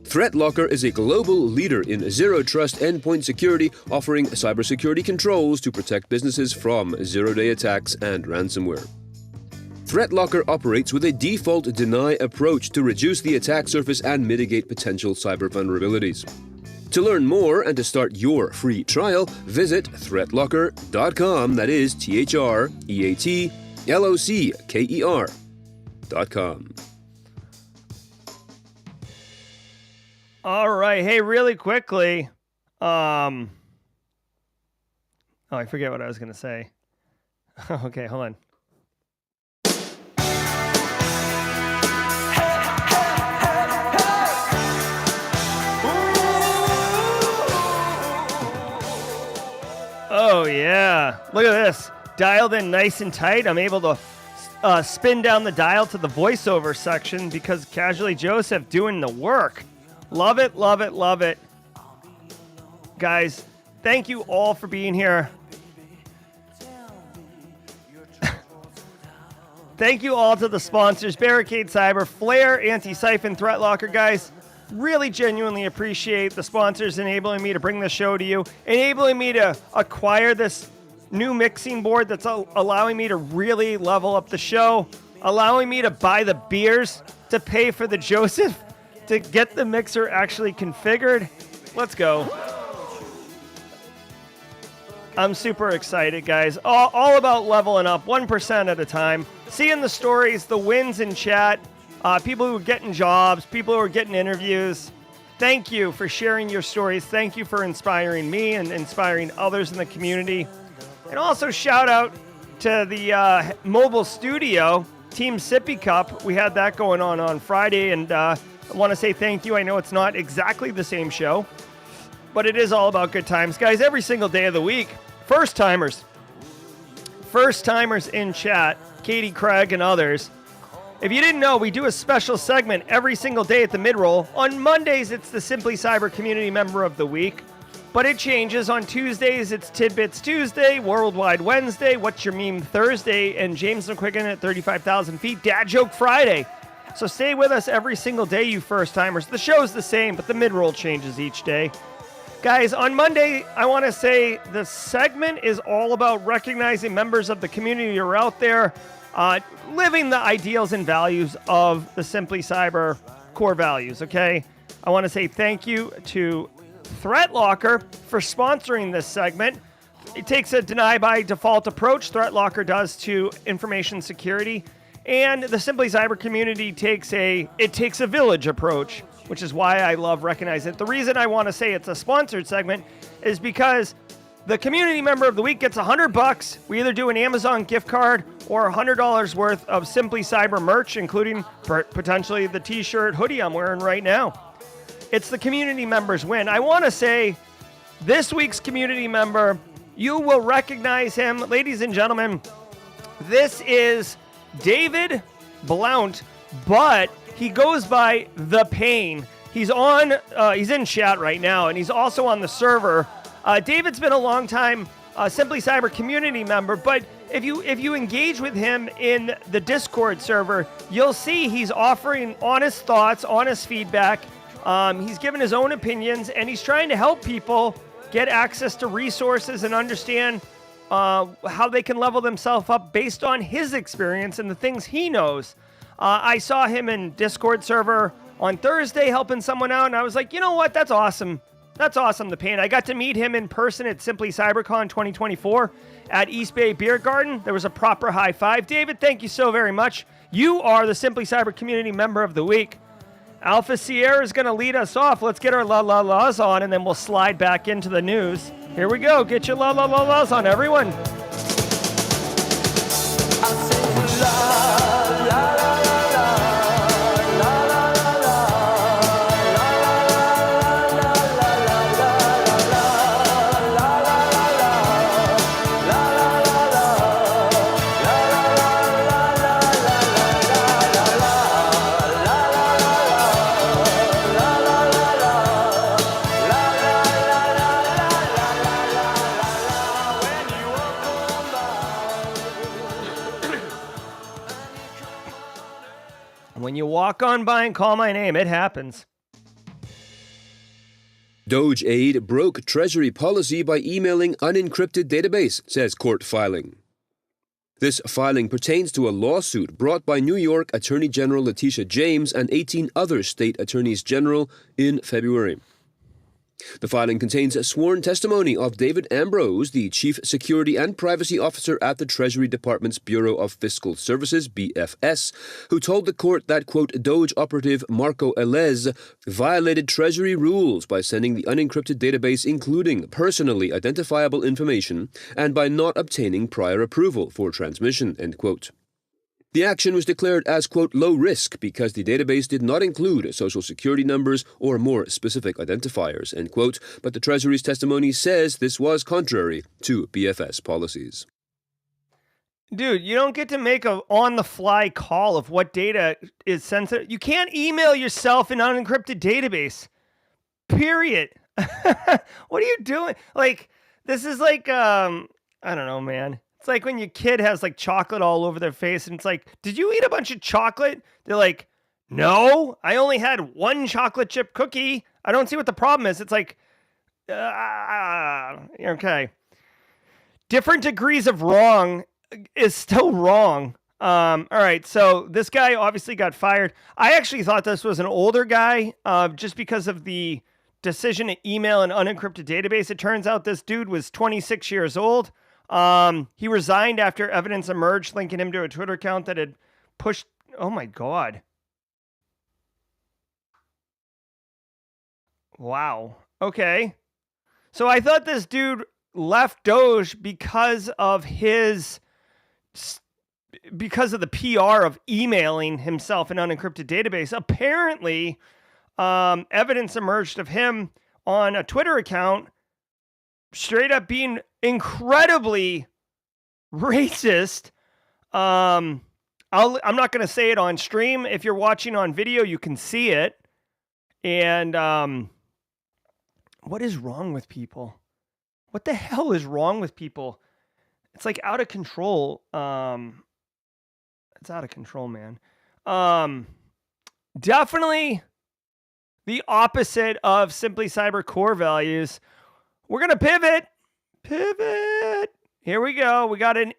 ThreatLocker is a global leader in zero-trust endpoint security, offering cybersecurity controls to protect businesses from zero-day attacks and ransomware. ThreatLocker operates with a default deny approach to reduce the attack surface and mitigate potential cyber vulnerabilities. To learn more and to start your free trial, visit threatlocker.com. That is ThreatLocker.com. All right. Hey, really quickly. Oh, I forget what I was going to say. Okay, hold on. Oh, yeah. Look at this. Dialed in nice and tight. I'm able to spin down the dial to the voiceover section because Casually Joseph doing the work. Love it, love it, love it. Guys, thank you all for being here. Thank you all to the sponsors, Barricade Cyber, Flare, Antisyphon, ThreatLocker. Guys, really genuinely appreciate the sponsors enabling me to bring this show to you, enabling me to acquire this new mixing board that's allowing me to really level up the show, allowing me to buy the beers to pay for the Joseph, to get the mixer actually configured. Let's go. I'm super excited, guys. All about leveling up 1% at a time. Seeing the stories, the wins in chat, people who are getting jobs, people who are getting interviews. Thank you for sharing your stories. Thank you for inspiring me and inspiring others in the community. And also shout out to the mobile studio, Team Sippy Cup. We had that going on Friday, and I want to say thank you. I know it's not exactly the same show, but it is all about good times. Guys, every single day of the week, first-timers in chat, Katie, Craig, and others. If you didn't know, we do a special segment every single day at the mid-roll. On Mondays, it's the Simply Cyber Community Member of the Week, but it changes. On Tuesdays, it's Tidbits Tuesday, Worldwide Wednesday, What's Your Meme Thursday, and James McQuiggan at 35,000 feet, Dad Joke Friday. So stay with us every single day, you first-timers. The show's the same, but the mid-roll changes each day. Guys, on Monday, I want to say the segment is all about recognizing members of the community who are out there living the ideals and values of the Simply Cyber core values, okay? I want to say thank you to ThreatLocker for sponsoring this segment. It takes a deny-by-default approach, ThreatLocker does, to information security, and the Simply Cyber community takes a village approach, which is why I love recognizing it. The reason I want to say it's a sponsored segment is because the community member of the week gets $100. We either do an Amazon gift card or $100 worth of Simply Cyber merch, including potentially the t-shirt, hoodie I'm wearing right now. It's the community members win. I want to say this week's community member, you will recognize him. Ladies and gentlemen, this is David Blount, but he goes by The Pain. He's in chat right now, and he's also on the server. David's been a long time Simply Cyber community member, but if you engage with him in the Discord server, you'll see he's offering honest thoughts, honest feedback. He's given his own opinions, and he's trying to help people get access to resources and understand how they can level themselves up based on his experience and the things he knows. I saw him in Discord server on Thursday helping someone out, and I was like, you know what? That's awesome. That's awesome, The Pain. I got to meet him in person at Simply CyberCon 2024 at East Bay Beer Garden. There was a proper high five. David, thank you so very much. You are the Simply Cyber Community Member of the Week. Alpha Sierra is going to lead us off. Let's get our la-la-las on, and then we'll slide back into the news. Here we go. Get your la-la-la-las on, everyone. When you walk on by and call my name, it happens. DOGE aide broke Treasury policy by emailing unencrypted database, says court filing. This filing pertains to a lawsuit brought by New York Attorney General Letitia James and 18 other state attorneys general in February. The filing contains a sworn testimony of David Ambrose, the Chief Security and Privacy Officer at the Treasury Department's Bureau of Fiscal Services, BFS, who told the court that, quote, DOGE operative Marco Elez violated Treasury rules by sending the unencrypted database including personally identifiable information and by not obtaining prior approval for transmission, end quote. The action was declared as, quote, low risk because the database did not include social security numbers or more specific identifiers, end quote, but the Treasury's testimony says this was contrary to BFS policies. Dude, you don't get to make a on-the-fly call of what data is sensitive. You can't email yourself an unencrypted database. Period. What are you doing? Like, this is like, I don't know, man. It's like when your kid has like chocolate all over their face and it's like, did you eat a bunch of chocolate? They're like, no, I only had one chocolate chip cookie. I don't see what the problem is. It's like, okay. Different degrees of wrong is still wrong. All right, so this guy obviously got fired. I actually thought this was an older guy just because of the decision to email an unencrypted database. It turns out this dude was 26 years old. He resigned after evidence emerged linking him to a Twitter account that had pushed. Oh my God. Wow. Okay. So I thought this dude left DOGE because of the PR of emailing himself an unencrypted database. Apparently, evidence emerged of him on a Twitter account straight up being incredibly racist. I'm not going to say it on stream. If you're watching on video, you can see it. And what is wrong with people? What the hell is wrong with people? It's like out of control. It's out of control, man. Definitely the opposite of Simply Cyber core values. We're going to pivot. Here we go. We got an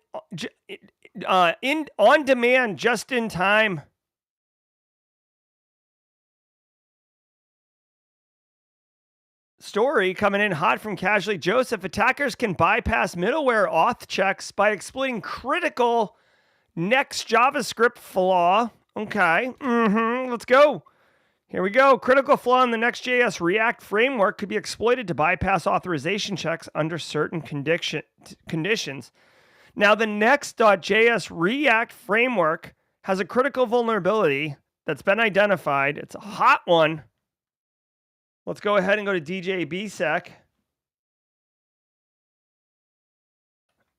on demand, just in time story coming in hot from Casually Joseph. Attackers can bypass middleware auth checks by exploiting critical Next JavaScript flaw. Okay. Let's go. Here we go. Critical flaw in the Next.js React framework could be exploited to bypass authorization checks under certain conditions. Now, the Next.js React framework has a critical vulnerability that's been identified. It's a hot one. Let's go ahead and go to DJBSec.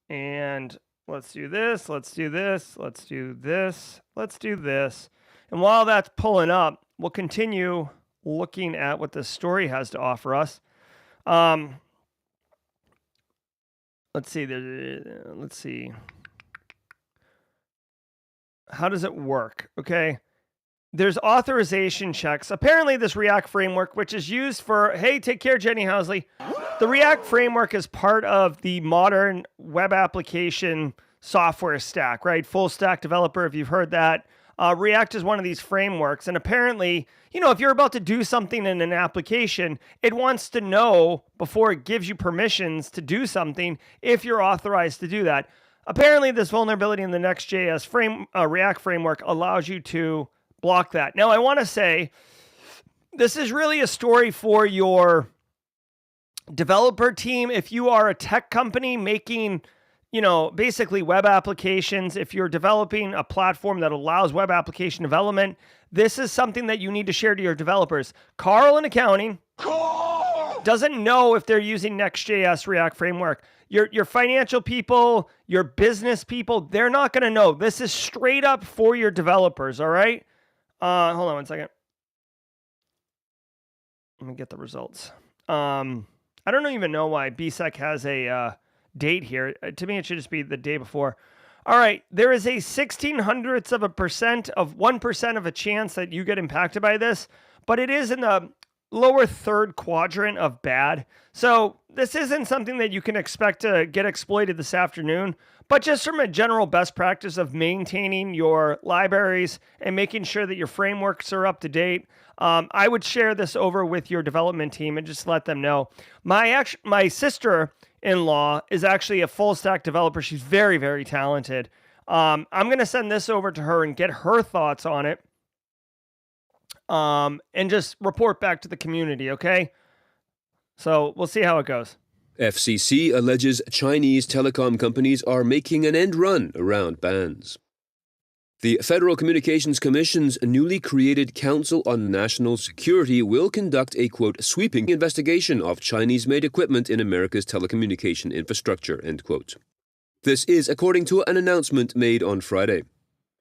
And let's do this. Let's do this. Let's do this. Let's do this. And while that's pulling up, we'll continue looking at what this story has to offer us. Let's see. Let's see. How does it work? Okay. There's authorization checks. Apparently, this React framework, which is used for, hey, take care, Jenny Housley. The React framework is part of the modern web application software stack, right? Full stack developer, if you've heard that. React is one of these frameworks. And apparently, if you're about to do something in an application, it wants to know before it gives you permissions to do something if you're authorized to do that. Apparently, this vulnerability in the Next.js React framework allows you to block that. Now, I want to say this is really a story for your developer team. If you are a tech company making, basically web applications, if you're developing a platform that allows web application development, this is something that you need to share to your developers. Carl in accounting doesn't know if they're using Next.js React framework. Your financial people, your business people, they're not going to know. This is straight up for your developers, all right? Hold on one second. Let me get the results. I don't even know why BSEC has a date here. To me, it should just be the day before. All right, there is a 0.16% of 1% of a chance that you get impacted by this, but it is in the lower third quadrant of bad. So this isn't something that you can expect to get exploited this afternoon, but just from a general best practice of maintaining your libraries and making sure that your frameworks are up to date, I would share this over with your development team and just let them know. My sister-in-law is actually a full stack developer. She's very, very talented. I'm going to send this over to her and get her thoughts on it. And just report back to the community, okay? So we'll see how it goes. FCC alleges Chinese telecom companies are making an end run around bans. The Federal Communications Commission's newly created Council on National Security will conduct a, quote, sweeping investigation of Chinese-made equipment in America's telecommunication infrastructure, end quote. This is according to an announcement made on Friday.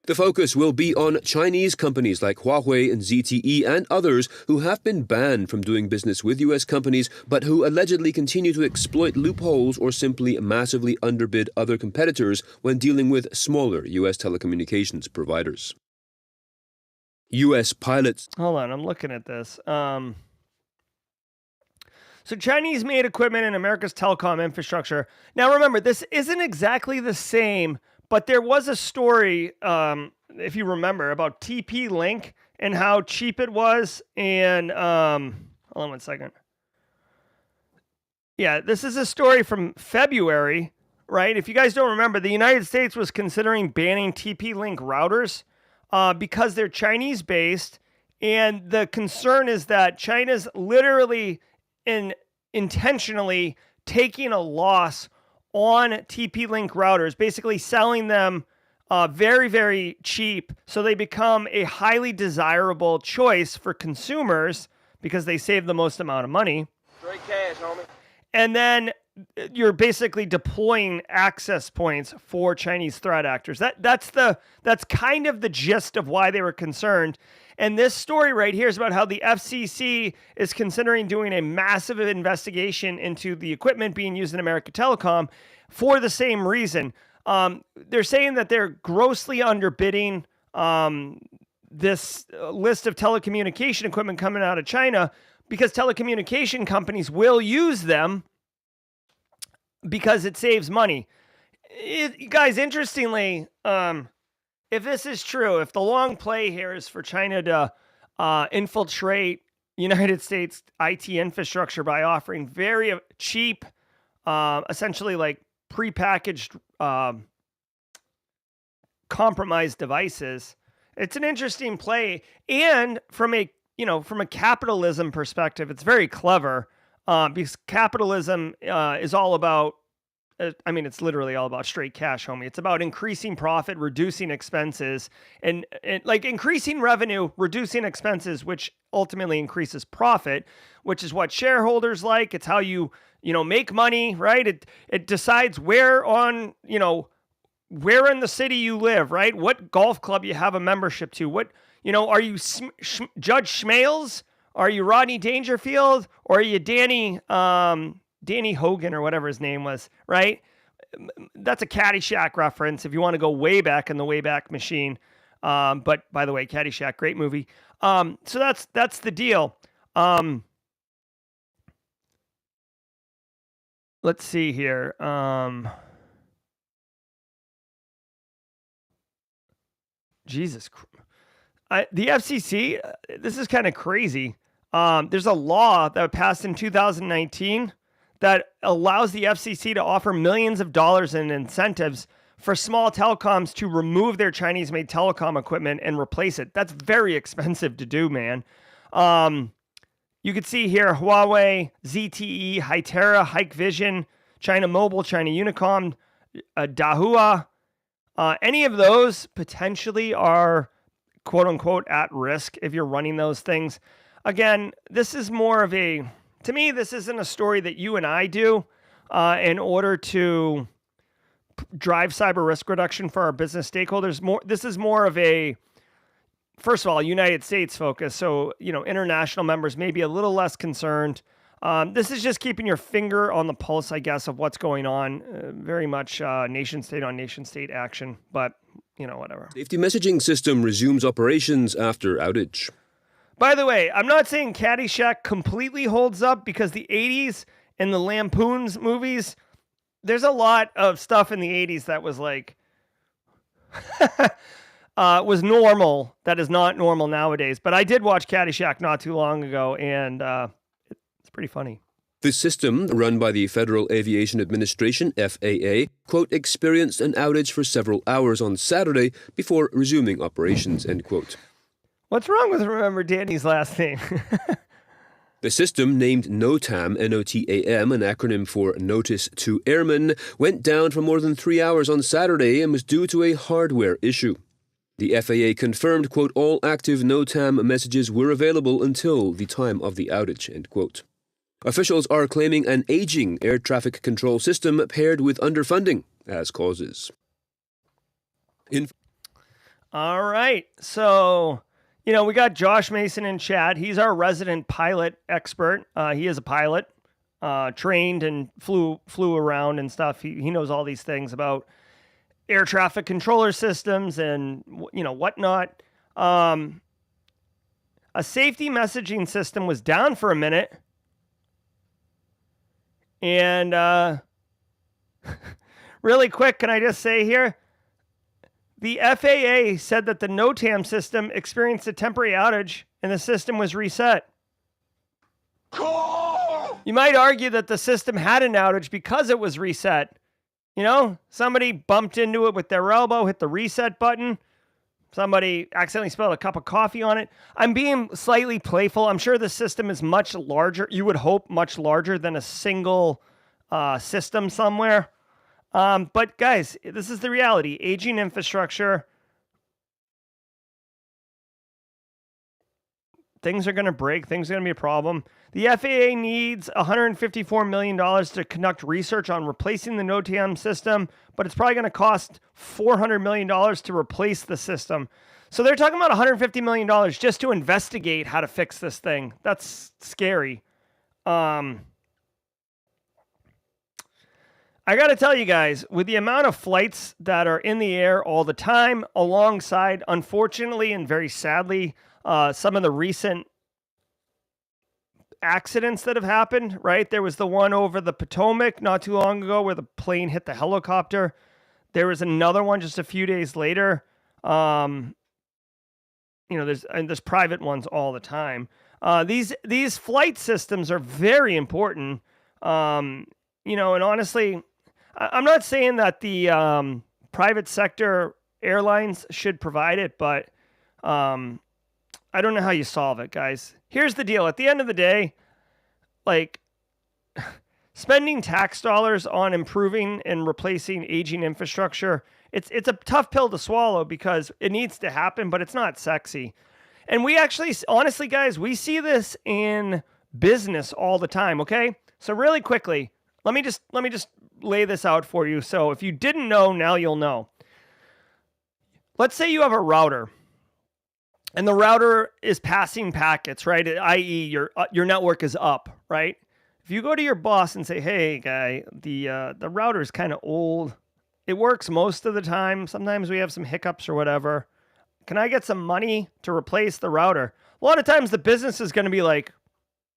The focus will be on Chinese companies like Huawei and ZTE and others who have been banned from doing business with U.S. companies but who allegedly continue to exploit loopholes or simply massively underbid other competitors when dealing with smaller U.S. telecommunications providers. U.S. pilots... Hold on, I'm looking at this. So Chinese-made equipment in America's telecom infrastructure. Now remember, this isn't exactly the same, but there was a story, if you remember, about TP-Link and how cheap it was. And hold on one second. Yeah, this is a story from February, right? If you guys don't remember, the United States was considering banning TP-Link routers because they're Chinese-based, and the concern is that China's literally intentionally taking a loss on TP-Link routers, basically selling them very, very cheap, so they become a highly desirable choice for consumers because they save the most amount of money. Straight cash, homie. And then you're basically deploying access points for Chinese threat actors. That's kind of the gist of why they were concerned. And this story right here is about how the FCC is considering doing a massive investigation into the equipment being used in America Telecom for the same reason. They're saying that they're grossly underbidding this list of telecommunication equipment coming out of China, because telecommunication companies will use them because it saves money. Guys, interestingly, if this is true, if the long play here is for China to infiltrate United States IT infrastructure by offering very cheap, essentially like prepackaged compromised devices, it's an interesting play. And from a capitalism perspective, it's very clever because capitalism is all about, it's literally all about straight cash, homie. It's about increasing profit, reducing expenses, and like increasing revenue, reducing expenses, which ultimately increases profit, which is what shareholders like. It's how you make money, right? It decides where in the city you live, right? What golf club you have a membership to, are you Judge Schmales? Are you Rodney Dangerfield? Or are you Danny Hogan or whatever his name was, right? That's a Caddyshack reference if you want to go way back in the Wayback Machine. But by the way, Caddyshack, great movie. So that's the deal. Let's see here. Jesus Christ. The FCC, this is kind of crazy. There's a law that passed in 2019 that allows the FCC to offer millions of dollars in incentives for small telecoms to remove their Chinese-made telecom equipment and replace it. That's very expensive to do, man. You could see here Huawei, ZTE, Hytera, Hikvision, China Mobile, China Unicom, Dahua. Any of those potentially are quote unquote at risk if you're running those things. Again, this is more of to me, this isn't a story that you and I do in order to drive cyber risk reduction for our business stakeholders. This is more of first of all, United States focus. So, international members may be a little less concerned. This is just keeping your finger on the pulse, I guess, of what's going on. Very much nation state on nation state action, but whatever. Safety messaging system resumes operations after outage. By the way, I'm not saying Caddyshack completely holds up, because the 80s and the Lampoon's movies, there's a lot of stuff in the 80s that was like, was normal that is not normal nowadays. But I did watch Caddyshack not too long ago, and it's pretty funny. The system, run by the Federal Aviation Administration, FAA, quote, experienced an outage for several hours on Saturday before resuming operations, end quote. What's wrong with remember Danny's last name? The system, named NOTAM, N-O-T-A-M, an acronym for Notice to Airmen, went down for more than 3 hours on Saturday and was due to a hardware issue. The FAA confirmed, quote, all active NOTAM messages were available until the time of the outage, end quote. Officials are claiming an aging air traffic control system paired with underfunding as causes. All right. So, we got Josh Mason in chat. He's our resident pilot expert. He is a pilot, trained and flew around and stuff. He knows all these things about air traffic controller systems and, whatnot. A safety messaging system was down for a minute. And really quick, can I just say here, the FAA said that the NOTAM system experienced a temporary outage and the system was reset. Call! You might argue that the system had an outage because it was reset. You know, somebody bumped into it with their elbow, hit the reset button. Somebody accidentally spilled a cup of coffee on it. I'm being slightly playful. I'm sure the system is much larger. You would hope much larger than a single system somewhere. But guys, this is the reality. Aging infrastructure. Things are going to break. Things are going to be a problem. The FAA needs $154 million to conduct research on replacing the NOTAM system, but it's probably going to cost $400 million to replace the system. So they're talking about $150 million just to investigate how to fix this thing. That's scary. I got to tell you guys, with the amount of flights that are in the air all the time, alongside, unfortunately and very sadly, some of the recent accidents that have happened, right? There was the one over the Potomac not too long ago where the plane hit the helicopter. There was another one just a few days later. There's private ones all the time. These flight systems are very important. And honestly, I'm not saying that the private sector airlines should provide it, but I don't know how you solve it, guys. Here's the deal. At the end of the day, spending tax dollars on improving and replacing aging infrastructure, it's a tough pill to swallow because it needs to happen, but it's not sexy. And we actually, honestly, guys, we see this in business all the time, okay? So really quickly, let me just lay this out for you. So if you didn't know, now you'll know. Let's say you have a router. And the router is passing packets, right? I.e., your network is up, right? If you go to your boss and say, "Hey, guy, the router is kind of old. It works most of the time. Sometimes we have some hiccups or whatever. Can I get some money to replace the router?" A lot of times the business is going to be like,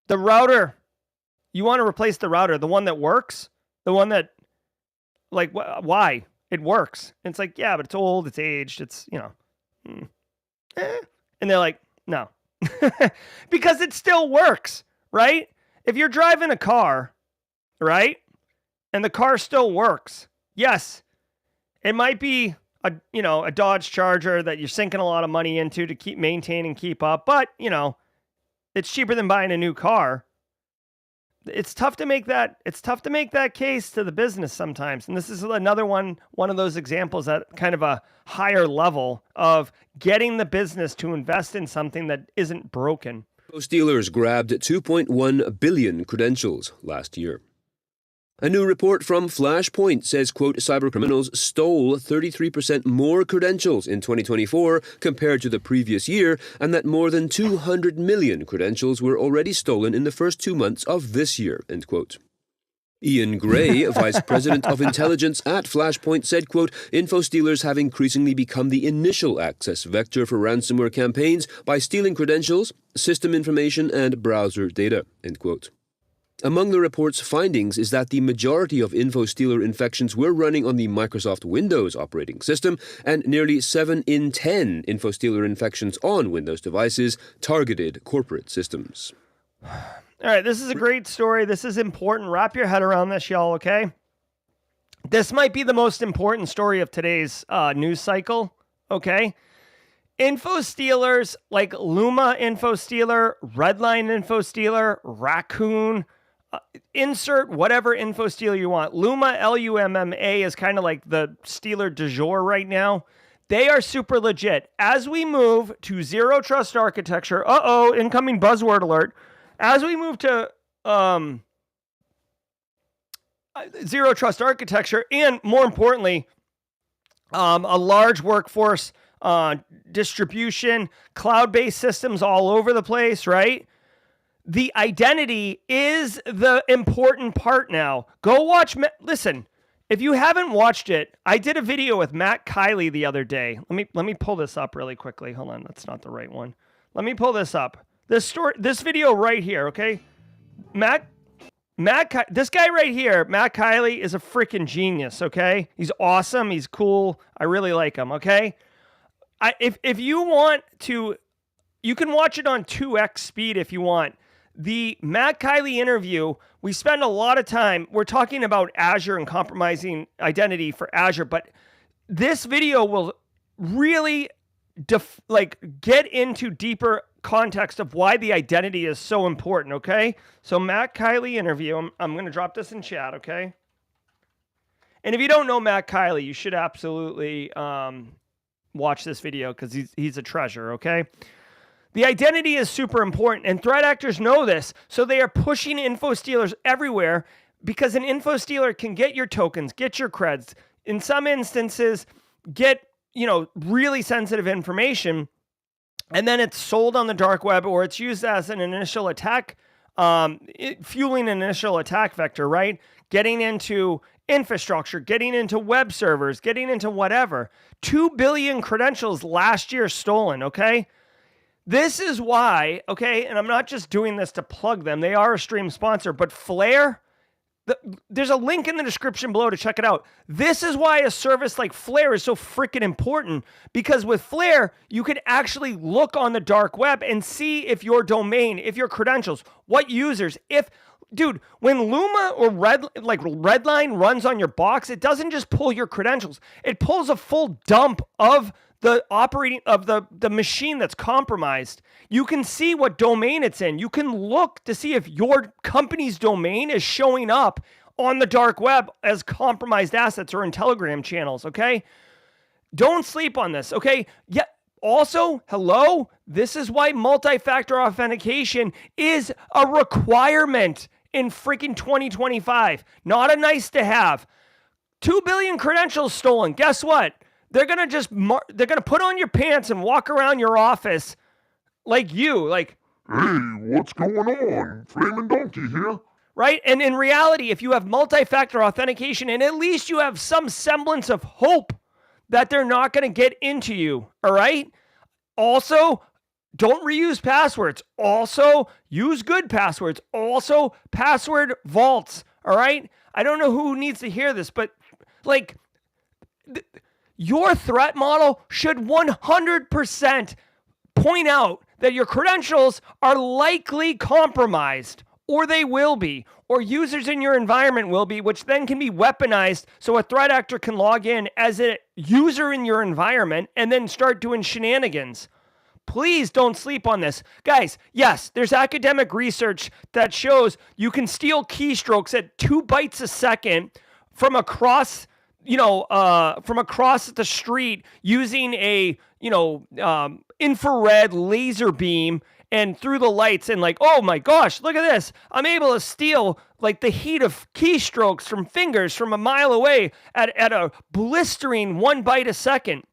"The router, you want to replace the router, the one that works, the one that, why? It works." And it's like, "Yeah, but it's old, it's aged, it's And they're like, "No." Because it still works, right? If you're driving a car, right, and the car still works, yes, it might be a Dodge Charger that you're sinking a lot of money into to keep maintaining, keep up, but, it's cheaper than buying a new car. It's tough to make that case to the business sometimes. And this is another one of those examples at kind of a higher level of getting the business to invest in something that isn't broken. Most dealers grabbed 2.1 billion credentials last year. A new report from Flashpoint says, quote, cybercriminals stole 33% more credentials in 2024 compared to the previous year, and that more than 200 million credentials were already stolen in the first 2 months of this year, end quote. Ian Gray, Vice President of Intelligence at Flashpoint, said, quote, info stealers have increasingly become the initial access vector for ransomware campaigns by stealing credentials, system information, and browser data, end quote. Among the report's findings is that the majority of InfoStealer infections were running on the Microsoft Windows operating system, and nearly 7 in 10 InfoStealer infections on Windows devices targeted corporate systems. All right, this is a great story. This is important. Wrap your head around this, y'all, okay? This might be the most important story of today's news cycle, okay? InfoStealers like Luma InfoStealer, Redline InfoStealer, Raccoon, insert whatever info stealer you want. Luma, Lumma, is kind of like the stealer du jour right now. They are super legit. As we move to zero trust architecture, incoming buzzword alert. As we move to zero trust architecture, and more importantly, a large workforce distribution, cloud-based systems all over the place, right? The identity is the important part now. Go watch. Listen, if you haven't watched it, I did a video with Matt Kiley the other day. Let me pull this up really quickly. Hold on, that's not the right one. Let me pull this up. This video right here, okay? This guy right here, Matt Kiley, is a freaking genius, okay? He's awesome. He's cool. I really like him, okay? If you want to, you can watch it on 2x speed if you want. The Matt Kiley interview, we spend a lot of time, we're talking about Azure and compromising identity for Azure, but this video will really get into deeper context of why the identity is so important, okay? So Matt Kiley interview, I'm going to drop this in chat, okay? And if you don't know Matt Kiley, you should absolutely watch this video because he's a treasure, okay? The identity is super important, and threat actors know this, so they are pushing info stealers everywhere because an info stealer can get your tokens, get your creds, in some instances, get, really sensitive information, and then it's sold on the dark web or it's used as an initial attack, fueling an initial attack vector, right? Getting into infrastructure, getting into web servers, getting into whatever. 2 billion credentials last year stolen, okay? This is why, okay, and I'm not just doing this to plug them. They are a stream sponsor, but Flare, there's a link in the description below to check it out. This is why a service like Flare is so freaking important, because with Flare, you can actually look on the dark web and see if your domain, if your credentials, what users, dude, when Luma or Redline runs on your box, it doesn't just pull your credentials. It pulls a full dump of the operating of the machine that's compromised. You can see what domain it's in. You can look to see if your company's domain is showing up on the dark web as compromised assets or in Telegram channels, okay? Don't sleep on this, okay? Yeah. Also, hello, this is why multi-factor authentication is a requirement in freaking 2025. Not a nice to have. 2 billion credentials stolen. Guess what? They're going to put on your pants and walk around your office like you, like, hey, what's going on? Flaming Donkey here. Right? And in reality, if you have multi-factor authentication and at least you have some semblance of hope that they're not going to get into you, all right? Also, don't reuse passwords. Also, use good passwords. Also, password vaults, all right? I don't know who needs to hear this, but your threat model should 100% point out that your credentials are likely compromised, or they will be, or users in your environment will be, which then can be weaponized so a threat actor can log in as a user in your environment and then start doing shenanigans. Please don't sleep on this. Guys, yes, there's academic research that shows you can steal keystrokes at 2 bytes a second from across the street using a, infrared laser beam and through the lights and oh my gosh, look at this. I'm able to steal the heat of keystrokes from fingers from a mile away at a blistering 1 byte a second.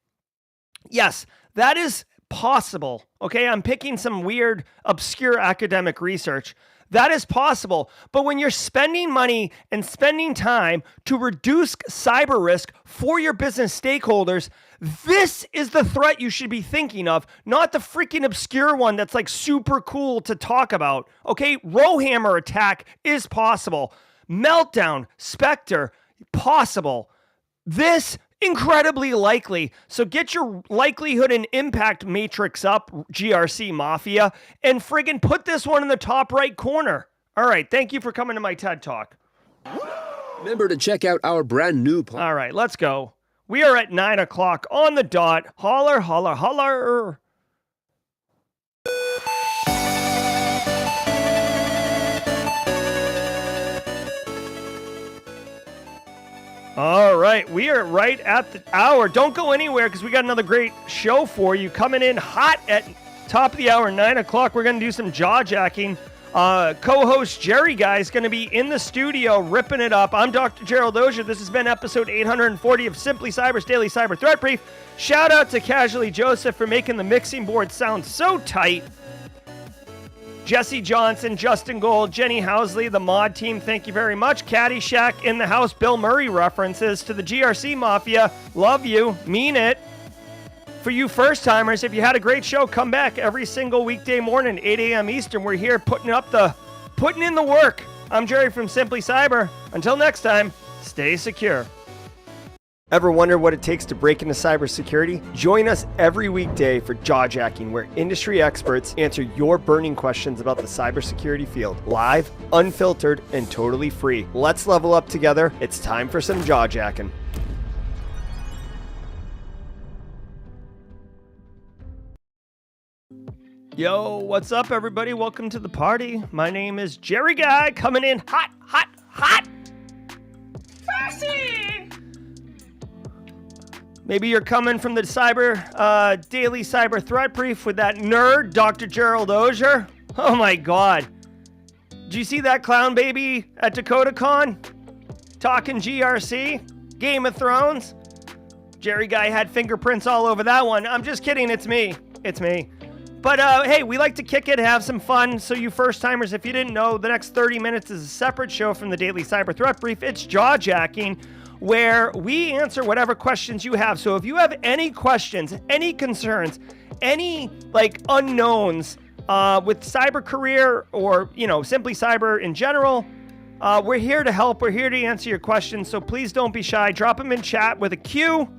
Yes, that is possible. Okay, I'm picking some weird, obscure academic research. That is possible. But when you're spending money and spending time to reduce cyber risk for your business stakeholders, this is the threat you should be thinking of, not the freaking obscure one that's super cool to talk about. Okay, Rowhammer attack is possible. Meltdown, Spectre, possible. This incredibly likely. So get your likelihood and impact matrix up, GRC Mafia, and friggin' put this one in the top right corner. All right, thank you for coming to my TED Talk. Remember to check out our brand new All right, let's go. We are at 9 o'clock on the dot. Holler, holler, holler. All right, we are right at the hour. Don't go anywhere because we got another great show for you. Coming in hot at top of the hour, 9 o'clock. We're going to do some jaw jacking. Co-host Jerry Guy is going to be in the studio ripping it up. I'm Dr. Gerald Auger. This has been episode 840 of Simply Cyber's Daily Cyber Threat Brief. Shout out to Casually Joseph for making the mixing board sound so tight. Jesse Johnson, Justin Gold, Jenny Housley, the mod team, thank you very much. Caddyshack in the house, Bill Murray references to the GRC Mafia. Love you, mean it. For you first-timers, if you had a great show, come back every single weekday morning, 8 a.m. Eastern. We're here putting in the work. I'm Jerry from Simply Cyber. Until next time, stay secure. Ever wonder what it takes to break into cybersecurity? Join us every weekday for Jawjacking, where industry experts answer your burning questions about the cybersecurity field. Live, unfiltered, and totally free. Let's level up together. It's time for some Jawjacking. Yo, what's up, everybody? Welcome to the party. My name is Jerry Guy, coming in hot. Fancy! Maybe you're coming from the daily cyber threat brief with that nerd, Dr. Gerald Auger. Oh my God. Did you see that clown baby at DakotaCon? Talking GRC? Game of Thrones? Jerry Guy had fingerprints all over that one. I'm just kidding, it's me. But hey, we like to kick it, have some fun. So you first-timers, if you didn't know, the next 30 minutes is a separate show from the Daily Cyber Threat Brief. It's Jawjacking, where we answer whatever questions you have. So if you have any questions, any concerns, any unknowns with cyber career or, simply cyber in general, we're here to help. We're here to answer your questions. So please don't be shy. Drop them in chat with a Q.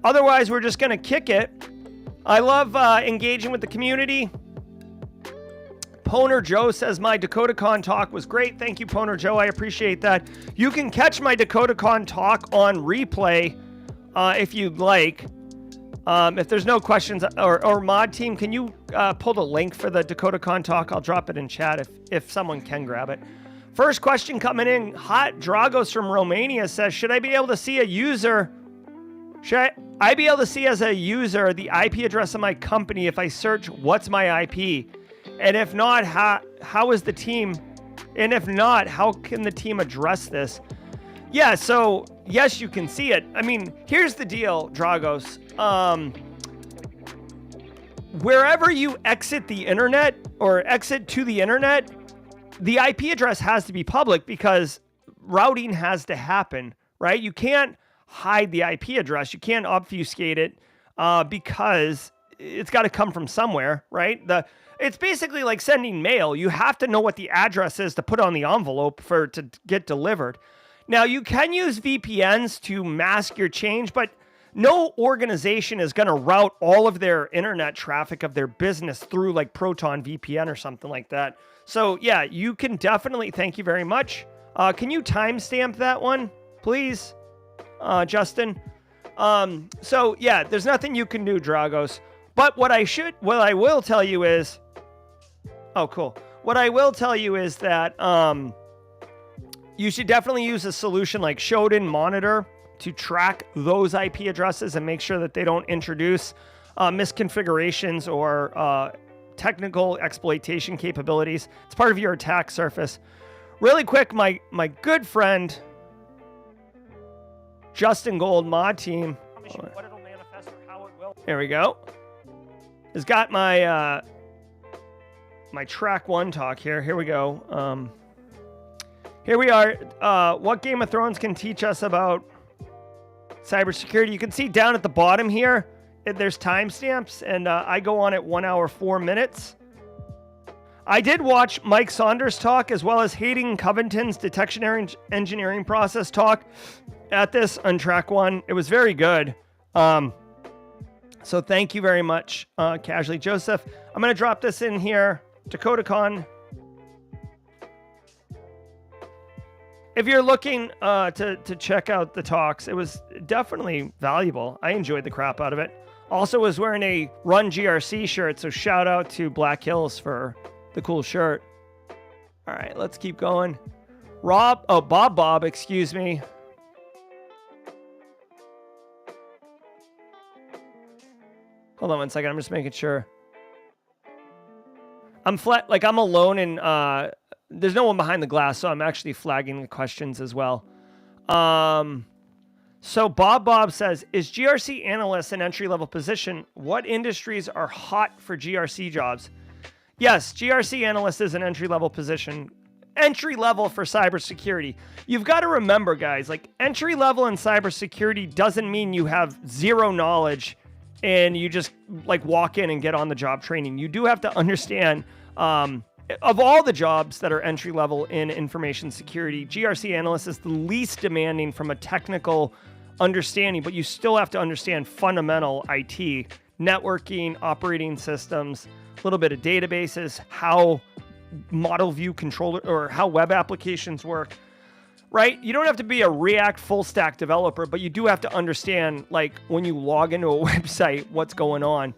Otherwise, we're just going to kick it. I love engaging with the community. Poner Joe says my DakotaCon talk was great. Thank you, Poner Joe. I appreciate that. You can catch my DakotaCon talk on replay if you'd like. If there's no questions, or mod team, can you pull the link for the DakotaCon talk? I'll drop it in chat if someone can grab it. First question coming in hot. Dragos from Romania says, should I be able to see a user? Should I be able to see as a user the IP address of my company if I search what's my IP? And if not, how is the team? And if not, how can the team address this? Yeah, so yes, you can see it. I mean, here's the deal, Dragos. Wherever you exit the internet or exit to the internet, the IP address has to be public because routing has to happen, right? You can't hide the IP address. You can't obfuscate it because it's got to come from somewhere, right? It's basically like sending mail. You have to know what the address is to put on the envelope for it to get delivered. Now, you can use VPNs to mask your change, but no organization is going to route all of their internet traffic of their business through like Proton VPN or something like that. So yeah, you can definitely, thank you very much. Can you timestamp that one, please? Justin. So yeah, there's nothing you can do, Dragos. But what I will tell you is, oh, cool. What I will tell you is that you should definitely use a solution like Shodan Monitor to track those IP addresses and make sure that they don't introduce misconfigurations or technical exploitation capabilities. It's part of your attack surface. Really quick, my good friend Justin Gold, mod team. What it'll manifest or how it will. There we go. Has got my my track one talk here. Here we go. Here we are. What Game of Thrones can teach us about cybersecurity? You can see down at the bottom here, there's timestamps, and I go on at 1 hour 4 minutes. I did watch Mike Saunders' talk as well as Hayden Covington's detection engineering process talk at this on track one. It was very good. So thank you very much, Casually Joseph. I'm going to drop this in here. DakotaCon. If you're looking to check out the talks, it was definitely valuable. I enjoyed the crap out of it. Also was wearing a Run GRC shirt, so shout out to Black Hills for the cool shirt. All right, let's keep going. Bob, excuse me. Hold on one second. I'm just making sure. I'm alone and there's no one behind the glass, so I'm actually flagging the questions as well. So Bob says, is GRC analyst an entry-level position? What industries are hot for GRC jobs? Yes, GRC analyst is an entry-level position. Entry-level for cybersecurity. You've got to remember, guys, like entry-level in cybersecurity doesn't mean you have zero knowledge and you just like walk in and get on the job training. You do have to understand, of all the jobs that are entry level in information security, GRC analyst is the least demanding from a technical understanding, but you still have to understand fundamental IT, networking, operating systems, a little bit of databases, how model view controller or how web applications work, right? You don't have to be a React full stack developer, but you do have to understand, like, when you log into a website, what's going on.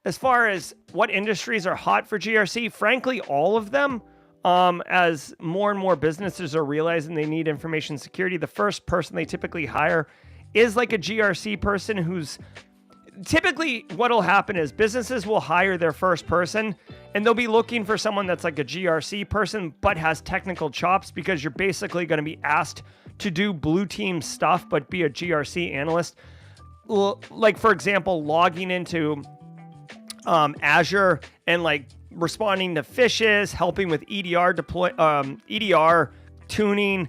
As far as what industries are hot for GRC, frankly, all of them. As more and more businesses are realizing they need information security, the first person they typically hire is like a GRC person who's typically what'll happen is businesses will hire their first person and they'll be looking for someone that's like a GRC person, but has technical chops, because you're basically going to be asked to do blue team stuff, but be a GRC analyst. Like, for example, logging into Azure and like responding to phishes, helping with EDR EDR tuning,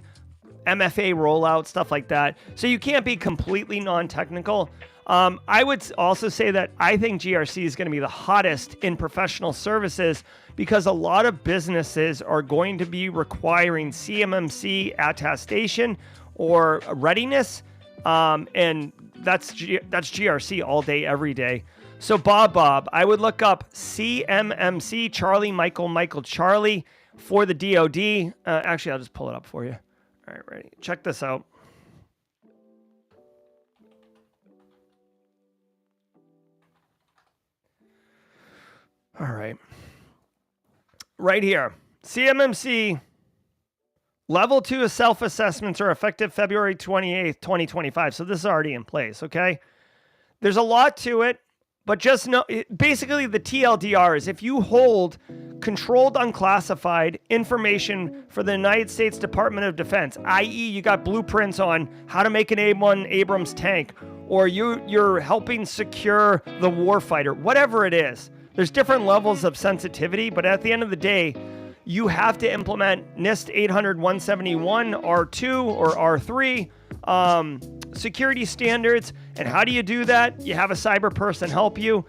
MFA rollout, stuff like that. So you can't be completely non-technical. I would also say that I think GRC is going to be the hottest in professional services, because a lot of businesses are going to be requiring CMMC attestation or readiness, and that's GRC all day, every day. So Bob, I would look up CMMC, Charlie, Michael, Charlie, for the DOD. Actually, I'll just pull it up for you. All right, ready. Check this out. All right. Right here. CMMC Level 2 of self-assessments are effective February 28th, 2025. So this is already in place, okay? There's a lot to it. But just know, basically the TLDR is if you hold controlled unclassified information for the United States Department of Defense, i.e. you got blueprints on how to make an A1 Abrams tank, or you're helping secure the warfighter, whatever it is. There's different levels of sensitivity, but at the end of the day, you have to implement NIST 800-171 R2 or R3 security standards. And how do you do that? You have a cyber person help you.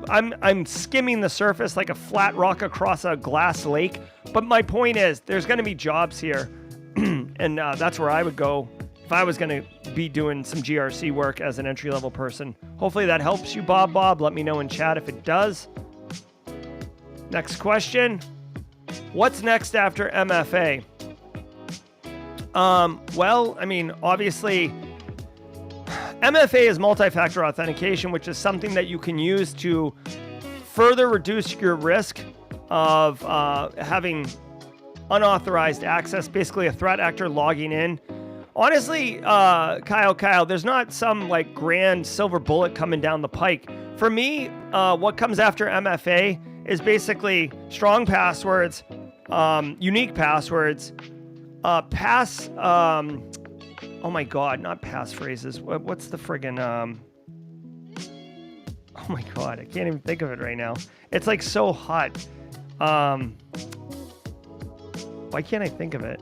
I'm skimming the surface like a flat rock across a glass lake. But my point is, there's going to be jobs here. And that's where I would go if I was going to be doing some GRC work as an entry-level person. Hopefully that helps you, Bob. Let me know in chat if it does. Next question. What's next after MFA? Well, I mean, obviously, MFA is multi-factor authentication, which is something that you can use to further reduce your risk of having unauthorized access, basically a threat actor logging in. Honestly, Kyle, there's not some like grand silver bullet coming down the pike. For me, what comes after MFA is basically strong passwords, unique passwords, oh my God, not passphrases. What's the friggin', oh my God, I can't even think of it right now. It's like so hot. Why can't I think of it?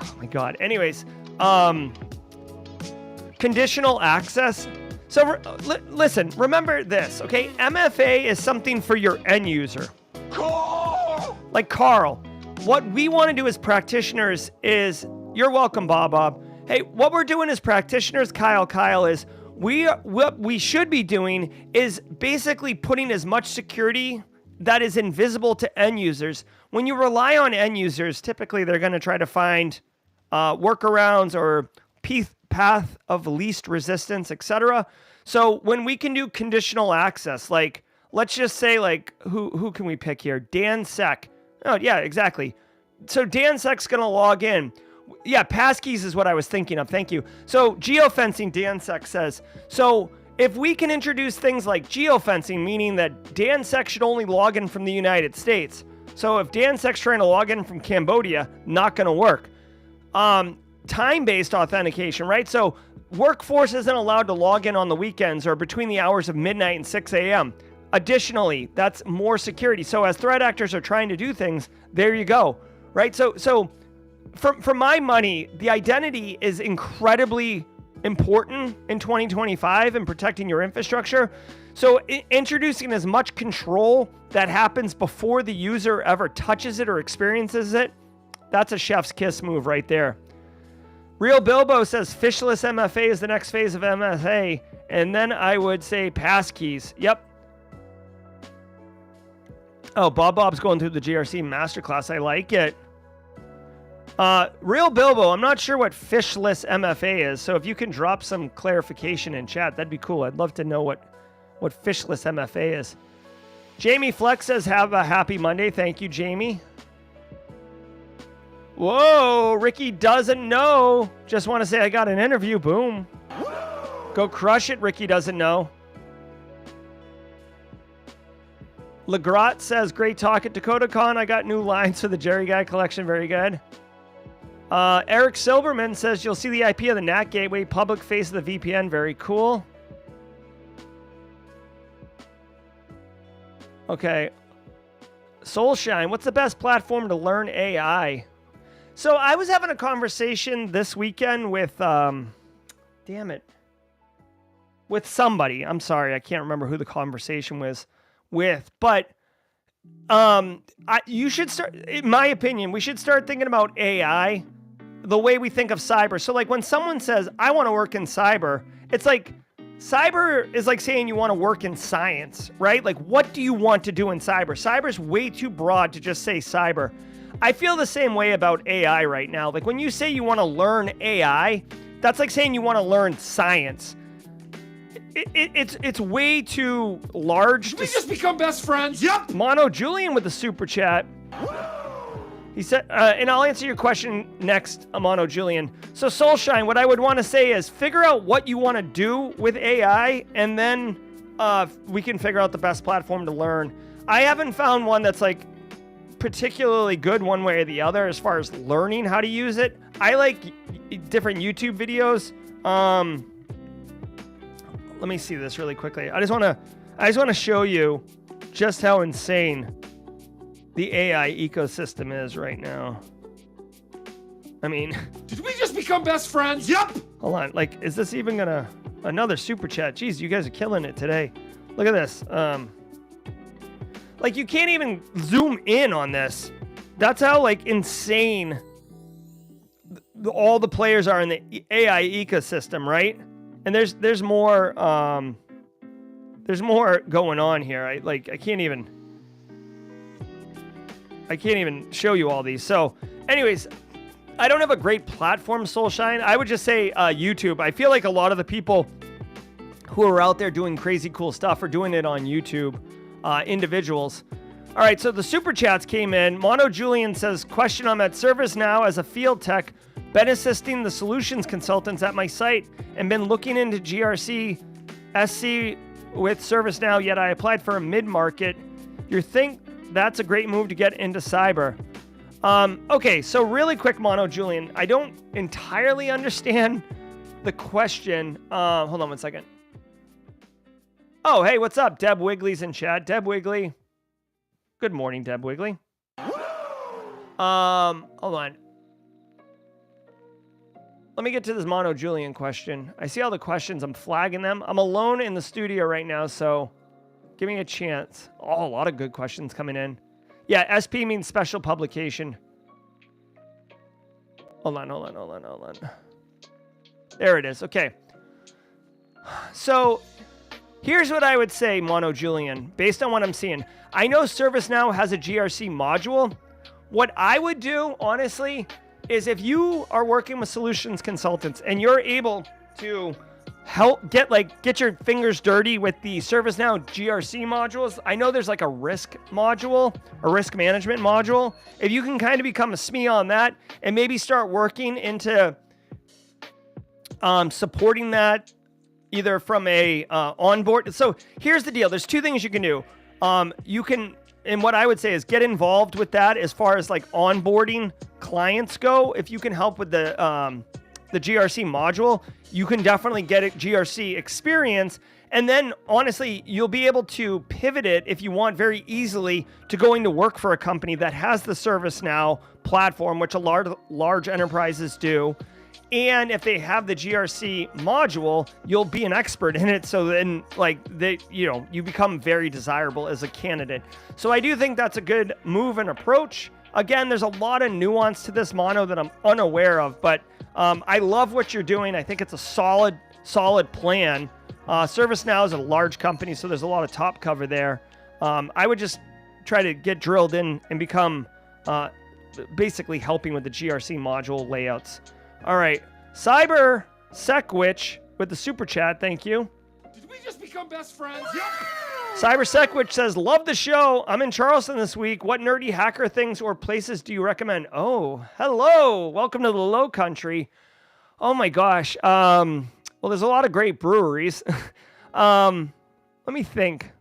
Oh my God. Anyways, conditional access. So listen, remember this, okay? MFA is something for your end user. Like Carl. What we want to do as practitioners is, you're welcome, Bob. Hey, what we're doing as practitioners, Kyle, is what we should be doing is basically putting as much security that is invisible to end users. When you rely on end users, typically they're going to try to find workarounds or path of least resistance, etc. So when we can do conditional access, like let's just say like who can we pick here? DanSec. Oh yeah, exactly. So DanSec's going to log in. Yeah, passkeys is what I was thinking of. Thank you. So geofencing, DanSec says. So if we can introduce things like geofencing, meaning that DanSec should only log in from the United States. So if DanSec's trying to log in from Cambodia, not going to work. Time-based authentication, right? So workforce isn't allowed to log in on the weekends or between the hours of midnight and 6 a.m. Additionally, that's more security. So as threat actors are trying to do things, there you go, right? So for my money, the identity is incredibly important in 2025 in protecting your infrastructure. So introducing as much control that happens before the user ever touches it or experiences it, that's a chef's kiss move right there. Real Bilbo says fishless MFA is the next phase of MFA, and then I would say passkeys. Yep. Oh, Bob's going through the GRC masterclass. I like it. Real Bilbo, I'm not sure what fishless MFA is, so if you can drop some clarification in chat, that'd be cool. I'd love to know what fishless MFA is. Jamie Flex says, have a happy Monday. Thank you, Jamie. Whoa, Ricky doesn't know. Just want to say I got an interview. Boom. Go crush it, Ricky doesn't know. Legrat says, great talk at DakotaCon. I got new lines for the Jerry Guy collection. Very good. Eric Silverman says, you'll see the IP of the NAT gateway, public face of the VPN. Very cool. Okay. Soulshine, what's the best platform to learn AI? So I was having a conversation this weekend with, with somebody. I'm sorry, I can't remember who the conversation was with, but you should start, in my opinion, we should start thinking about AI the way we think of cyber. So like when someone says, I want to work in cyber, it's like, cyber is like saying you want to work in science, right? Like, what do you want to do in cyber? Cyber's way too broad to just say cyber. I feel the same way about AI right now. Like when you say you want to learn AI, that's like saying you want to learn science. It's way too large. Did we just become best friends? Yep. Mono Julian with the super chat. He said, and I'll answer your question next, Mono Julian. So Soulshine, what I would want to say is figure out what you want to do with AI, and then we can figure out the best platform to learn. I haven't found one that's like particularly good one way or the other as far as learning how to use it. I like different YouTube videos. Let me see this really quickly. I just want to show you just how insane the AI ecosystem is right now. I mean, did we just become best friends? Yep. Hold on. Like, is this even gonna another super chat? Jeez, you guys are killing it today. Look at this. Like you can't even zoom in on this. That's how like insane all the players are in the AI ecosystem, right? And there's more going on here. I can't even show you all these. So anyways, I don't have a great platform, Soulshine. I would just say YouTube. I feel like a lot of the people who are out there doing crazy cool stuff are doing it on YouTube, individuals. All right, so the super chats came in. Mono Julian says, question on that ServiceNow as a field tech, been assisting the solutions consultants at my site and been looking into GRC SC with ServiceNow, yet I applied for a mid-market. You think that's a great move to get into cyber? Okay, so really quick, Mono Julian, I don't entirely understand the question. Hold on one second. Oh, hey, what's up? Deb Wigley's in chat. Deb Wigley. Good morning, Deb Wigley. Hold on. Let me get to this Mono Julian question. I see all the questions. I'm flagging them. I'm alone in the studio right now, so give me a chance. Oh, a lot of good questions coming in. Yeah, SP means special publication. Hold on. There it is. Okay. So here's what I would say, Mono Julian, based on what I'm seeing. I know ServiceNow has a GRC module. What I would do, honestly, is if you are working with solutions consultants and you're able to help get your fingers dirty with the ServiceNow GRC modules. I know there's like a risk module, a risk management module. If you can kind of become a SME on that and maybe start working into supporting that either from a onboard. So here's the deal. There's two things you can do. You can, and what I would say is get involved with that as far as like onboarding clients go. If you can help with the GRC module, you can definitely get a GRC experience. And then honestly, you'll be able to pivot it if you want very easily to going to work for a company that has the ServiceNow platform, which a large enterprises do. And if they have the GRC module, you'll be an expert in it. So then you become very desirable as a candidate. So I do think that's a good move and approach. Again, there's a lot of nuance to this mono that I'm unaware of, but I love what you're doing. I think it's a solid plan. ServiceNow is a large company, so there's a lot of top cover there. I would just try to get drilled in and become basically helping with the GRC module layouts. All right, CyberSecWitch with the super chat. Thank you. Did we just become best friends? Yep. CyberSecWitch says, love the show. I'm in Charleston this week. What nerdy hacker things or places do you recommend? Oh, hello. Welcome to the Low Country. Oh my gosh. Well, there's a lot of great breweries. Let me think.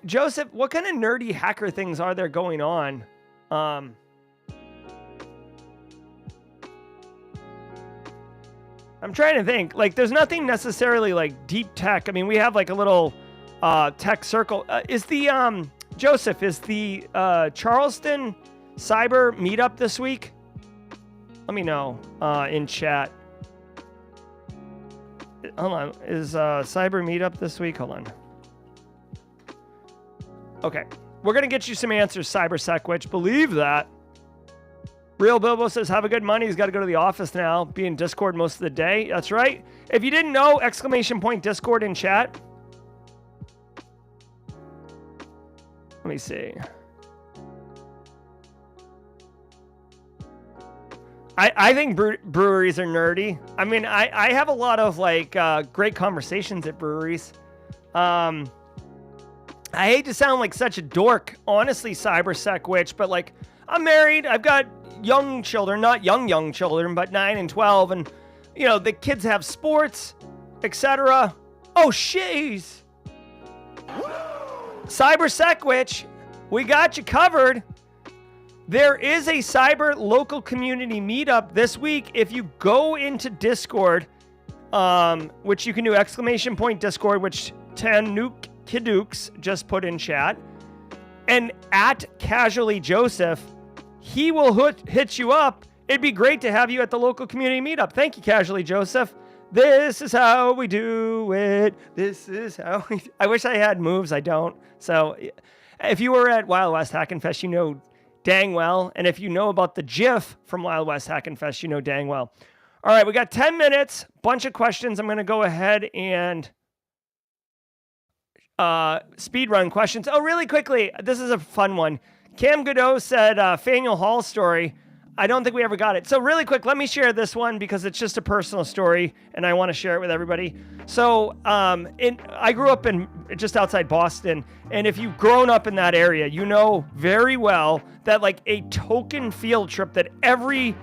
Joseph, what kind of nerdy hacker things are there going on? I'm trying to think. Like, there's nothing necessarily like deep tech. I mean, we have like a little tech circle. Is the Joseph, is the Charleston cyber meetup this week? Let me know in chat. Hold on. Is cyber meetup this week? Hold on. Okay. We're going to get you some answers, CyberSecWitch. Believe that. Real Bilbo says, have a good money. He's got to go to the office now. Be in Discord most of the day. That's right. If you didn't know, ! Discord in chat. Let me see. I think breweries are nerdy. I mean, I have a lot of like great conversations at breweries. I hate to sound like such a dork, honestly, CyberSecWitch, but like I'm married. I've got young children, not young children, but 9 and 12. And, you know, the kids have sports, etc. Oh, jeez. CyberSecWitch, we got you covered. There is a cyber local community meetup this week. If you go into Discord, which you can do ! Discord, which Tanuke Kidukes just put in chat, and at Casually Joseph, he will hit you up. It'd be great to have you at the local community meetup. Thank you, Casually Joseph. This is how we do it. This is how we... I wish I had moves. I don't. So if you were at Wild West Hack and Fest, you know dang well. And if you know about the GIF from Wild West Hack and Fest, you know dang well. All right, we got 10 minutes. Bunch of questions. I'm going to go ahead and speed run questions. Oh, really quickly. This is a fun one. Cam Godot said Faneuil Hall story. I don't think we ever got it. So really quick, let me share this one because it's just a personal story and I want to share it with everybody. So I grew up in just outside Boston, and if you've grown up in that area, you know very well that like a token field trip that every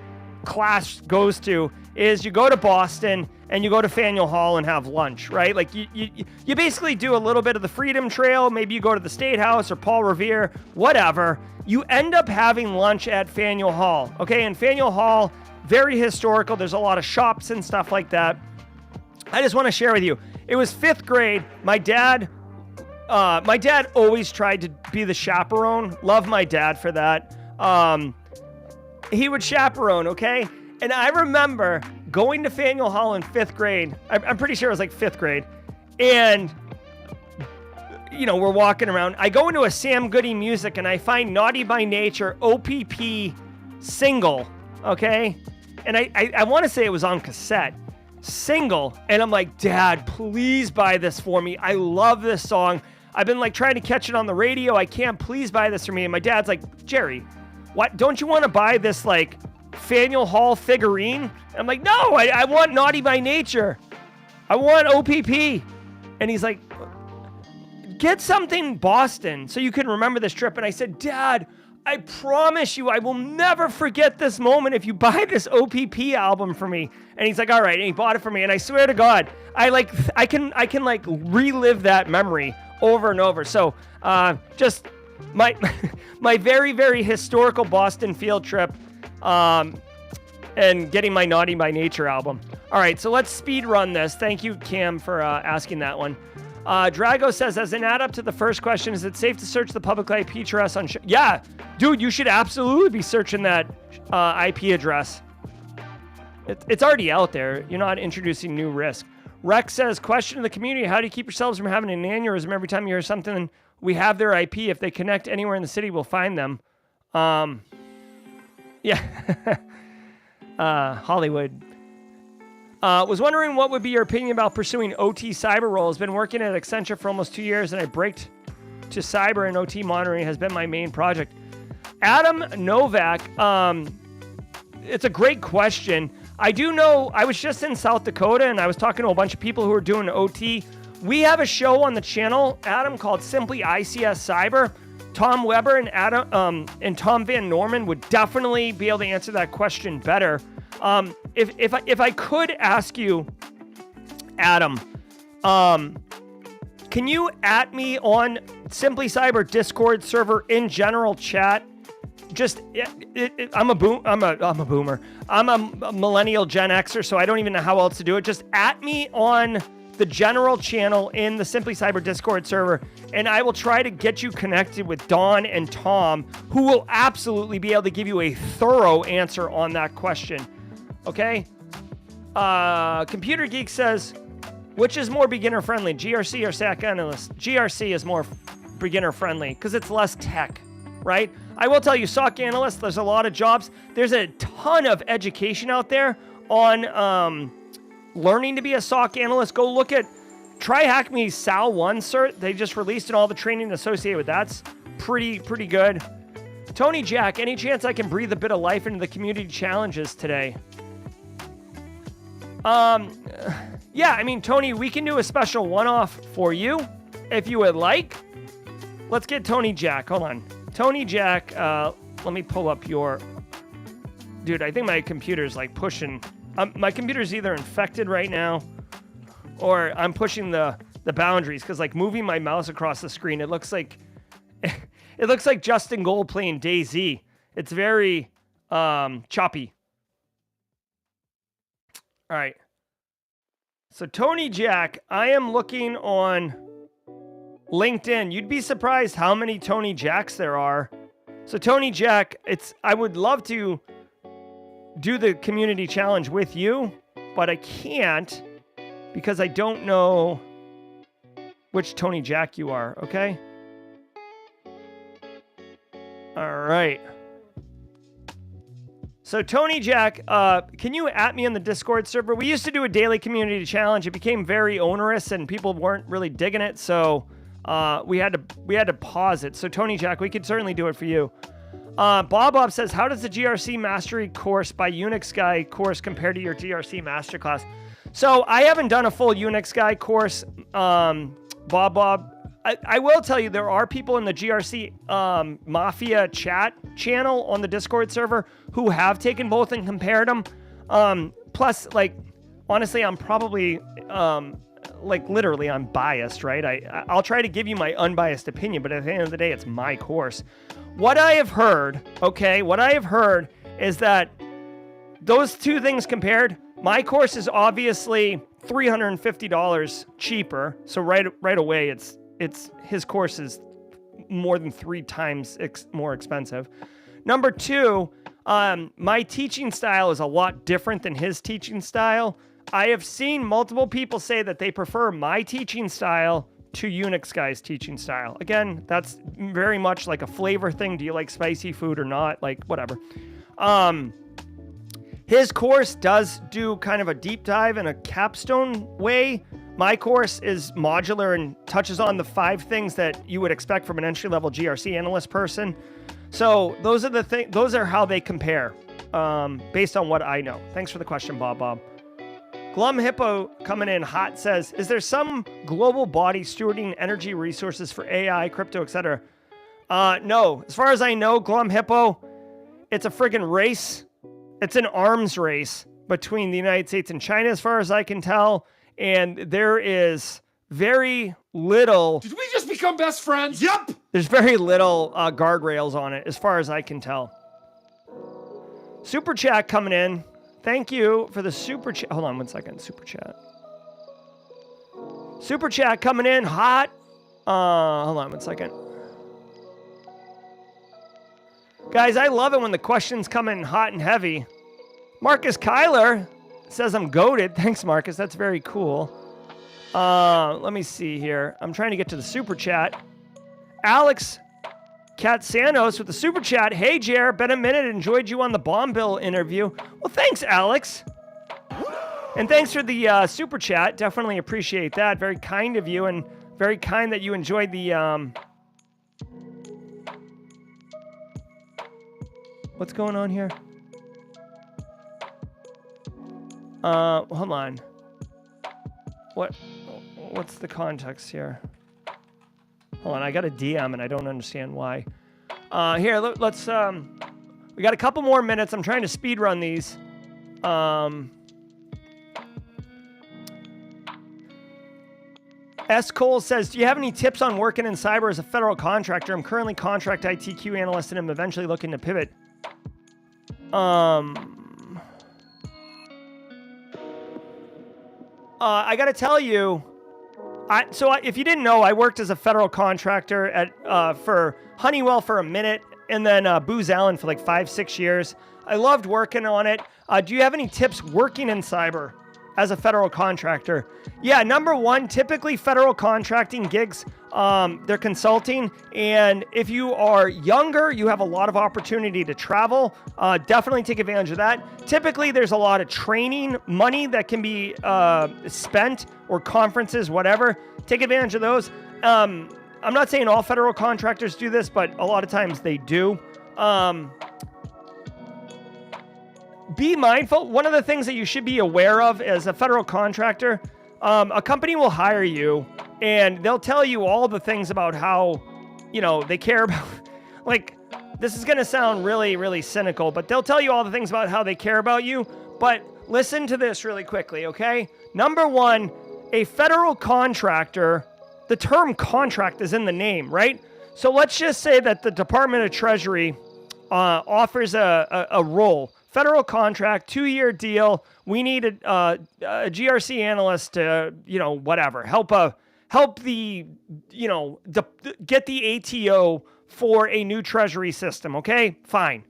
class goes to is you go to Boston and you go to Faneuil Hall and have lunch, right? Like you basically do a little bit of the Freedom Trail. Maybe you go to the State House or Paul Revere, whatever. You end up having lunch at Faneuil Hall, okay? And Faneuil Hall, very historical. There's a lot of shops and stuff like that. I just want to share with you. It was 5th grade. My dad always tried to be the chaperone. Love my dad for that. He would chaperone, okay? And I remember going to Faneuil Hall in 5th grade. I'm pretty sure it was like 5th grade. And, you know, we're walking around. I go into a Sam Goody Music and I find Naughty by Nature OPP single, okay? And I want to say it was on cassette. Single. And I'm like, Dad, please buy this for me. I love this song. I've been like trying to catch it on the radio. I can't. Please buy this for me. And my dad's like, Jerry, what? Don't you want to buy this like Faneuil Hall figurine? And I'm like, no, I want Naughty by Nature. I want OPP. And he's like, get something Boston so you can remember this trip. And I said, Dad, I promise you I will never forget this moment if you buy this OPP album for me. And he's like, all right. And he bought it for me. And I swear to God, I can like relive that memory over and over. So just my my very, very historical Boston field trip and getting my Naughty by Nature album. All right, so let's speed run this. Thank you, Cam, for asking that one. Drago says, as an add-up to the first question, is it safe to search the public IP address on... Yeah, dude, you should absolutely be searching that IP address. It's already out there. You're not introducing new risk. Rex says, question to the community, how do you keep yourselves from having an aneurysm every time you hear something? We have their IP. If they connect anywhere in the city, we'll find them. Yeah. Hollywood. Was wondering what would be your opinion about pursuing OT cyber roles. Been working at Accenture for almost 2 years, and I braked to cyber and OT monitoring has been my main project. Adam Novak, it's a great question. I do know, I was just in South Dakota, and I was talking to a bunch of people who are doing OT. We have a show on the channel, Adam, called Simply ICS Cyber. Tom Weber and Adam and Tom Van Norman would definitely be able to answer that question better. If I could ask you, Adam, can you at me on Simply Cyber Discord server in general chat? Just I'm a boomer. I'm a millennial Gen Xer, so I don't even know how else to do it. Just at me on the general channel in the Simply Cyber Discord server, and I will try to get you connected with Don and Tom, who will absolutely be able to give you a thorough answer on that question. Okay? Computer Geek says, which is more beginner friendly, GRC or SAC analyst? GRC is more beginner friendly because it's less tech, right? I will tell you, SOC analyst, there's a lot of jobs. There's a ton of education out there on learning to be a SOC analyst. Go look at TryHackMe's Sal 1 cert. They just released and all the training associated with that's pretty good. Tony Jack, any chance I can breathe a bit of life into the community challenges today? Yeah, I mean, Tony, we can do a special one-off for you if you would like. Let's get Tony Jack. Hold on. Tony Jack, let me pull up your... Dude, I think my computer's like pushing... my computer's either infected right now or I'm pushing the boundaries because like moving my mouse across the screen, it looks like... it looks like Justin Gold playing DayZ. It's very choppy. All right. So Tony Jack, I am looking on LinkedIn. You'd be surprised how many Tony Jacks there are. So Tony Jack, I would love to do the community challenge with you, but I can't because I don't know which Tony Jack you are, okay? All right. So Tony Jack, can you at me on the Discord server? We used to do a daily community challenge. It became very onerous and people weren't really digging it, so we had to pause it. So Tony Jack, we could certainly do it for you. Bob says, how does the GRC Mastery course by Unix Guy course compare to your GRC Masterclass? So I haven't done a full Unix Guy course, Bob. I will tell you, there are people in the GRC Mafia chat channel on the Discord server who have taken both and compared them. Plus, like, honestly, I'm probably, like, literally, I'm biased, right? I'll try to give you my unbiased opinion, but at the end of the day, it's my course. What I have heard is that those two things compared, my course is obviously $350 cheaper. So right away, it's his course is more than 3 times more expensive. Number 2, my teaching style is a lot different than his teaching style. I have seen multiple people say that they prefer my teaching style to Unix Guy's teaching style. Again, that's very much like a flavor thing. Do you like spicy food or not? Like, whatever. His course does do kind of a deep dive in a capstone way. My course is modular and touches on the 5 things that you would expect from an entry-level GRC analyst person. So those are how they compare, based on what I know. Thanks for the question, Bob. Glum Hippo coming in hot says, is there some global body stewarding energy resources for AI, crypto, etc.? No. As far as I know, Glum Hippo, it's a friggin' race. It's an arms race between the United States and China, as far as I can tell. And there is very little... Did we just become best friends? Yep! There's very little guardrails on it, as far as I can tell. Super chat coming in. Thank you for the super chat. Hold on one second. Super chat. Super chat coming in hot. Hold on one second. Guys, I love it when the questions come in hot and heavy. Marcus Kyler says I'm goated. Thanks, Marcus. That's very cool. Let me see here. I'm trying to get to the super chat. Alex Kat Santos with the super chat. Hey, Jer, been a minute. Enjoyed you on the bomb bill interview. Well, thanks, Alex. And thanks for the super chat. Definitely appreciate that. Very kind of you, and very kind that you enjoyed the... What's going on here? Hold on. What's the context here? Hold on, I got a DM and I don't understand why. Here, let's, we got a couple more minutes. I'm trying to speed run these. S. Cole says, do you have any tips on working in cyber as a federal contractor? I'm currently contract ITQ analyst and I'm eventually looking to pivot. I got to tell you, if you didn't know, I worked as a federal contractor at for Honeywell for a minute, and then Booz Allen for like 5-6 years. I loved working on it. Do you have any tips working in cyber as a federal contractor? Yeah, number one, typically federal contracting gigs, they're consulting, and if you are younger, you have a lot of opportunity to travel. Definitely take advantage of that. Typically, there's a lot of training money that can be spent, or conferences, whatever. Take advantage of those. I'm not saying all federal contractors do this, but a lot of times they do. Be mindful. One of the things that you should be aware of as a federal contractor, a company will hire you and they'll tell you all the things about how, they care about, like, this is going to sound really, really cynical, but they'll tell you all the things about how they care about you. But listen to this really quickly, okay? Number one, a federal contractor, the term contract is in the name, right? So let's just say that the Department of Treasury offers a role. Federal contract, 2-year deal. We need a GRC analyst to, whatever, help the, get the ATO for a new treasury system. Okay, fine.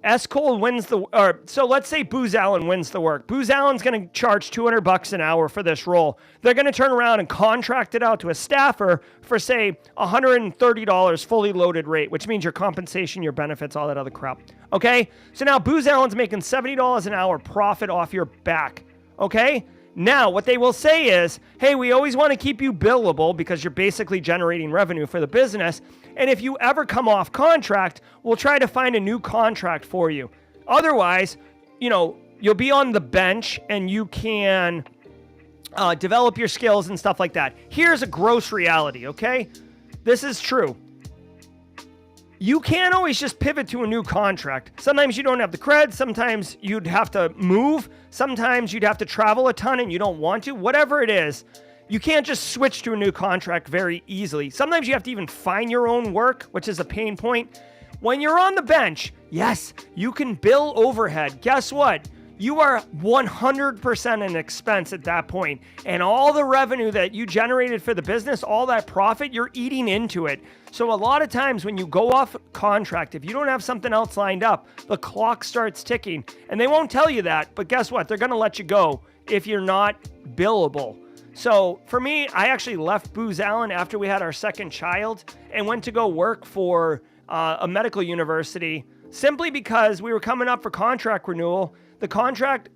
S. Cole wins so let's say Booz Allen wins the work. Booz Allen's going to charge $200 an hour for this role. They're going to turn around and contract it out to a staffer for, say, $130 fully loaded rate, which means your compensation, your benefits, all that other crap. Okay? So now Booz Allen's making $70 an hour profit off your back. Okay? Now, what they will say is, hey, we always want to keep you billable because you're basically generating revenue for the business. And if you ever come off contract, we'll try to find a new contract for you. Otherwise, you'll be on the bench and you can develop your skills and stuff like that. Here's a gross reality, okay? This is true. You can't always just pivot to a new contract. Sometimes you don't have the cred. Sometimes you'd have to move. Sometimes you'd have to travel a ton and you don't want to. Whatever it is, you can't just switch to a new contract very easily. Sometimes you have to even find your own work, which is a pain point. When you're on the bench, yes, you can bill overhead. Guess what? You are 100% an expense at that point. And all the revenue that you generated for the business, all that profit, you're eating into it. So a lot of times when you go off contract, if you don't have something else lined up, the clock starts ticking. And they won't tell you that, but guess what? They're going to let you go if you're not billable. So for me, I actually left Booz Allen after we had our second child and went to go work for a medical university simply because we were coming up for contract renewal. The contract,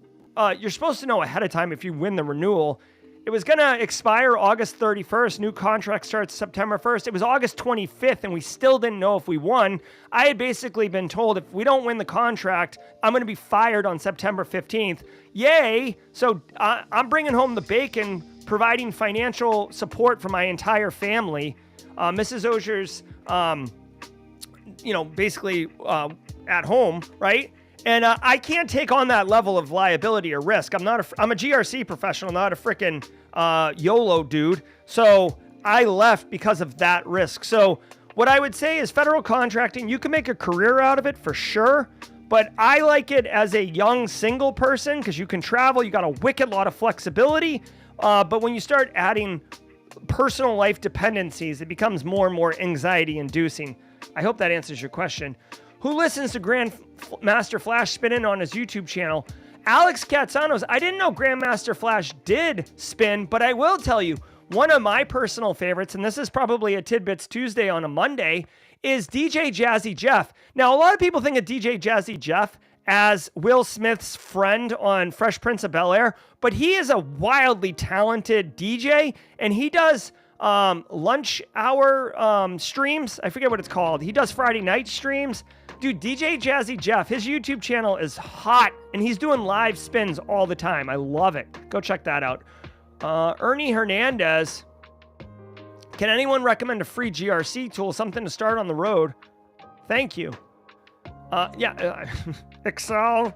you're supposed to know ahead of time if you win the renewal. It was going to expire August 31st. New contract starts September 1st. It was August 25th, and we still didn't know if we won. I had basically been told if we don't win the contract, I'm going to be fired on September 15th. Yay! So I'm bringing home the bacon, providing financial support for my entire family. Mrs. Auger's, basically at home, right? And I can't take on that level of liability or risk. I'm a GRC professional, not a freaking YOLO dude. So I left because of that risk. So what I would say is federal contracting, you can make a career out of it for sure. But I like it as a young single person because you can travel. You got a wicked lot of flexibility. But when you start adding personal life dependencies, it becomes more and more anxiety inducing. I hope that answers your question. Who listens to Grandmaster Flash spinning on his YouTube channel? Alex Katsanos. I didn't know Grandmaster Flash did spin, but I will tell you, one of my personal favorites, and this is probably a Tidbits Tuesday on a Monday, is DJ Jazzy Jeff. Now, a lot of people think of DJ Jazzy Jeff as Will Smith's friend on Fresh Prince of Bel-Air, but he is a wildly talented DJ, and he does lunch hour streams. I forget what it's called. He does Friday night streams. Dude, DJ Jazzy Jeff, his YouTube channel is hot, and he's doing live spins all the time. I love it. Go check that out. Ernie Hernandez, can anyone recommend a free GRC tool, something to start on the road? Thank you. Excel.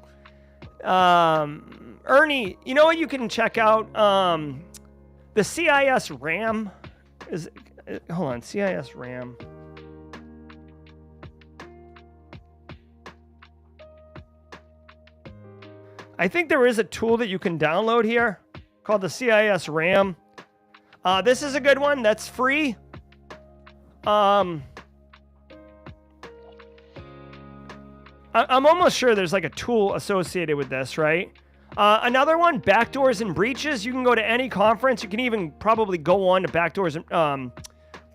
Ernie, you know what you can check out? The CIS RAM is, hold on, CIS RAM. I think there is a tool that you can download here called the CIS RAM. This is a good one that's free. I'm almost sure there's like a tool associated with this, right? Another one, backdoors and breaches. You can go to any conference. You can even probably go on to backdoors,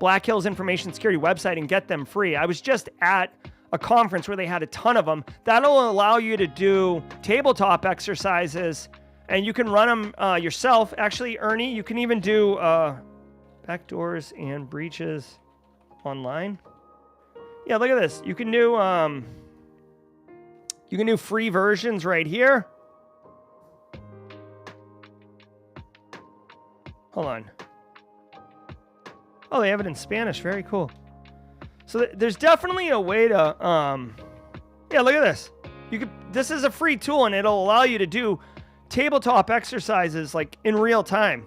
Black Hills Information Security website and get them free. I was just at a conference where they had a ton of them. That'll allow you to do tabletop exercises, and you can run them yourself. Actually, Ernie, you can even do backdoors and breaches online. Yeah, look at this. You can do free versions right here. Hold on. Oh, they have it in Spanish. Very cool. So there's definitely a way to, yeah, look at this. This is a free tool, and it'll allow you to do tabletop exercises like in real time.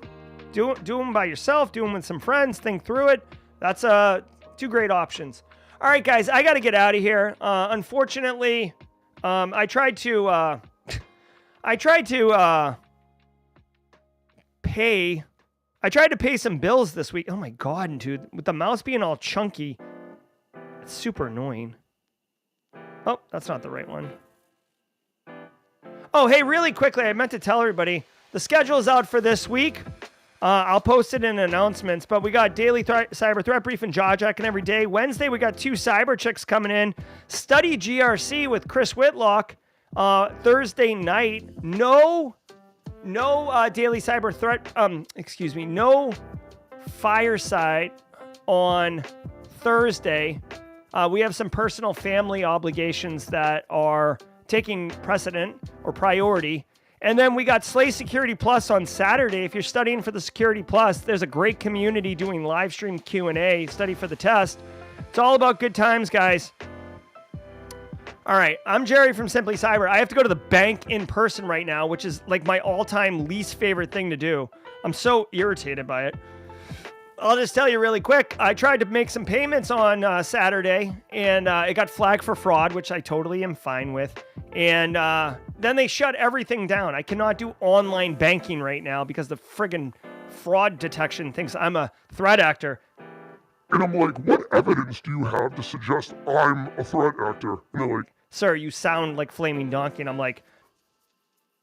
Do them by yourself, do them with some friends, think through it. That's two great options. All right, guys, I got to get out of here. Unfortunately, I tried to pay some bills this week. Oh my God, dude, with the mouse being all chunky, it's super annoying. Oh, that's not the right one. Oh, hey, really quickly, I meant to tell everybody, the schedule is out for this week. I'll post it in announcements, but we got daily cyber threat brief and jaw jacking every day. Wednesday, we got 2 cyber chicks coming in. Study GRC with Chris Whitlock. Thursday night, no daily cyber threat, no fireside on Thursday. We have some personal family obligations that are taking precedent or priority. And then we got Slay Security Plus on Saturday. If you're studying for the Security Plus, there's a great community doing live stream Q&A, study for the test. It's all about good times, guys. All right, I'm Jerry from Simply Cyber. I have to go to the bank in person right now, which is like my all-time least favorite thing to do. I'm so irritated by it. I'll just tell you really quick. I tried to make some payments on Saturday, and it got flagged for fraud, which I totally am fine with. And then they shut everything down. I cannot do online banking right now because the friggin' fraud detection thinks I'm a threat actor. And I'm like, what evidence do you have to suggest I'm a threat actor? And they're like, sir, you sound like Flaming Donkey. And I'm like,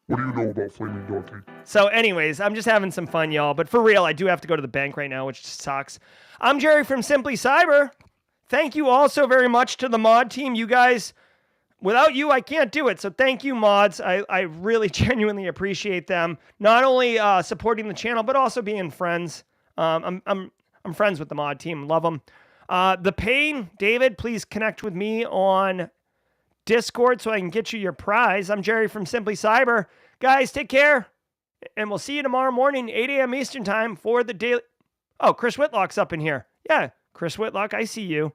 what do you know about Flaming Donkey? So anyways, I'm just having some fun, y'all. But for real, I do have to go to the bank right now, which sucks. I'm Jerry from Simply Cyber. Thank you all so very much to the mod team. You guys, without you, I can't do it. So thank you, mods. I really genuinely appreciate them. Not only supporting the channel, but also being friends. I'm friends with the mod team. Love them. The Pain, David, please connect with me on Discord so I can get you your prize. I'm Jerry from Simply Cyber. Guys, take care. And we'll see you tomorrow morning, 8 a.m. Eastern time for the daily... Oh, Chris Whitlock's up in here. Yeah, Chris Whitlock, I see you.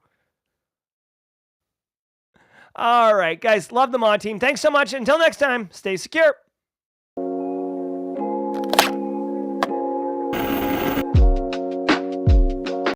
All right, guys, love the mod team. Thanks so much. Until next time, stay secure.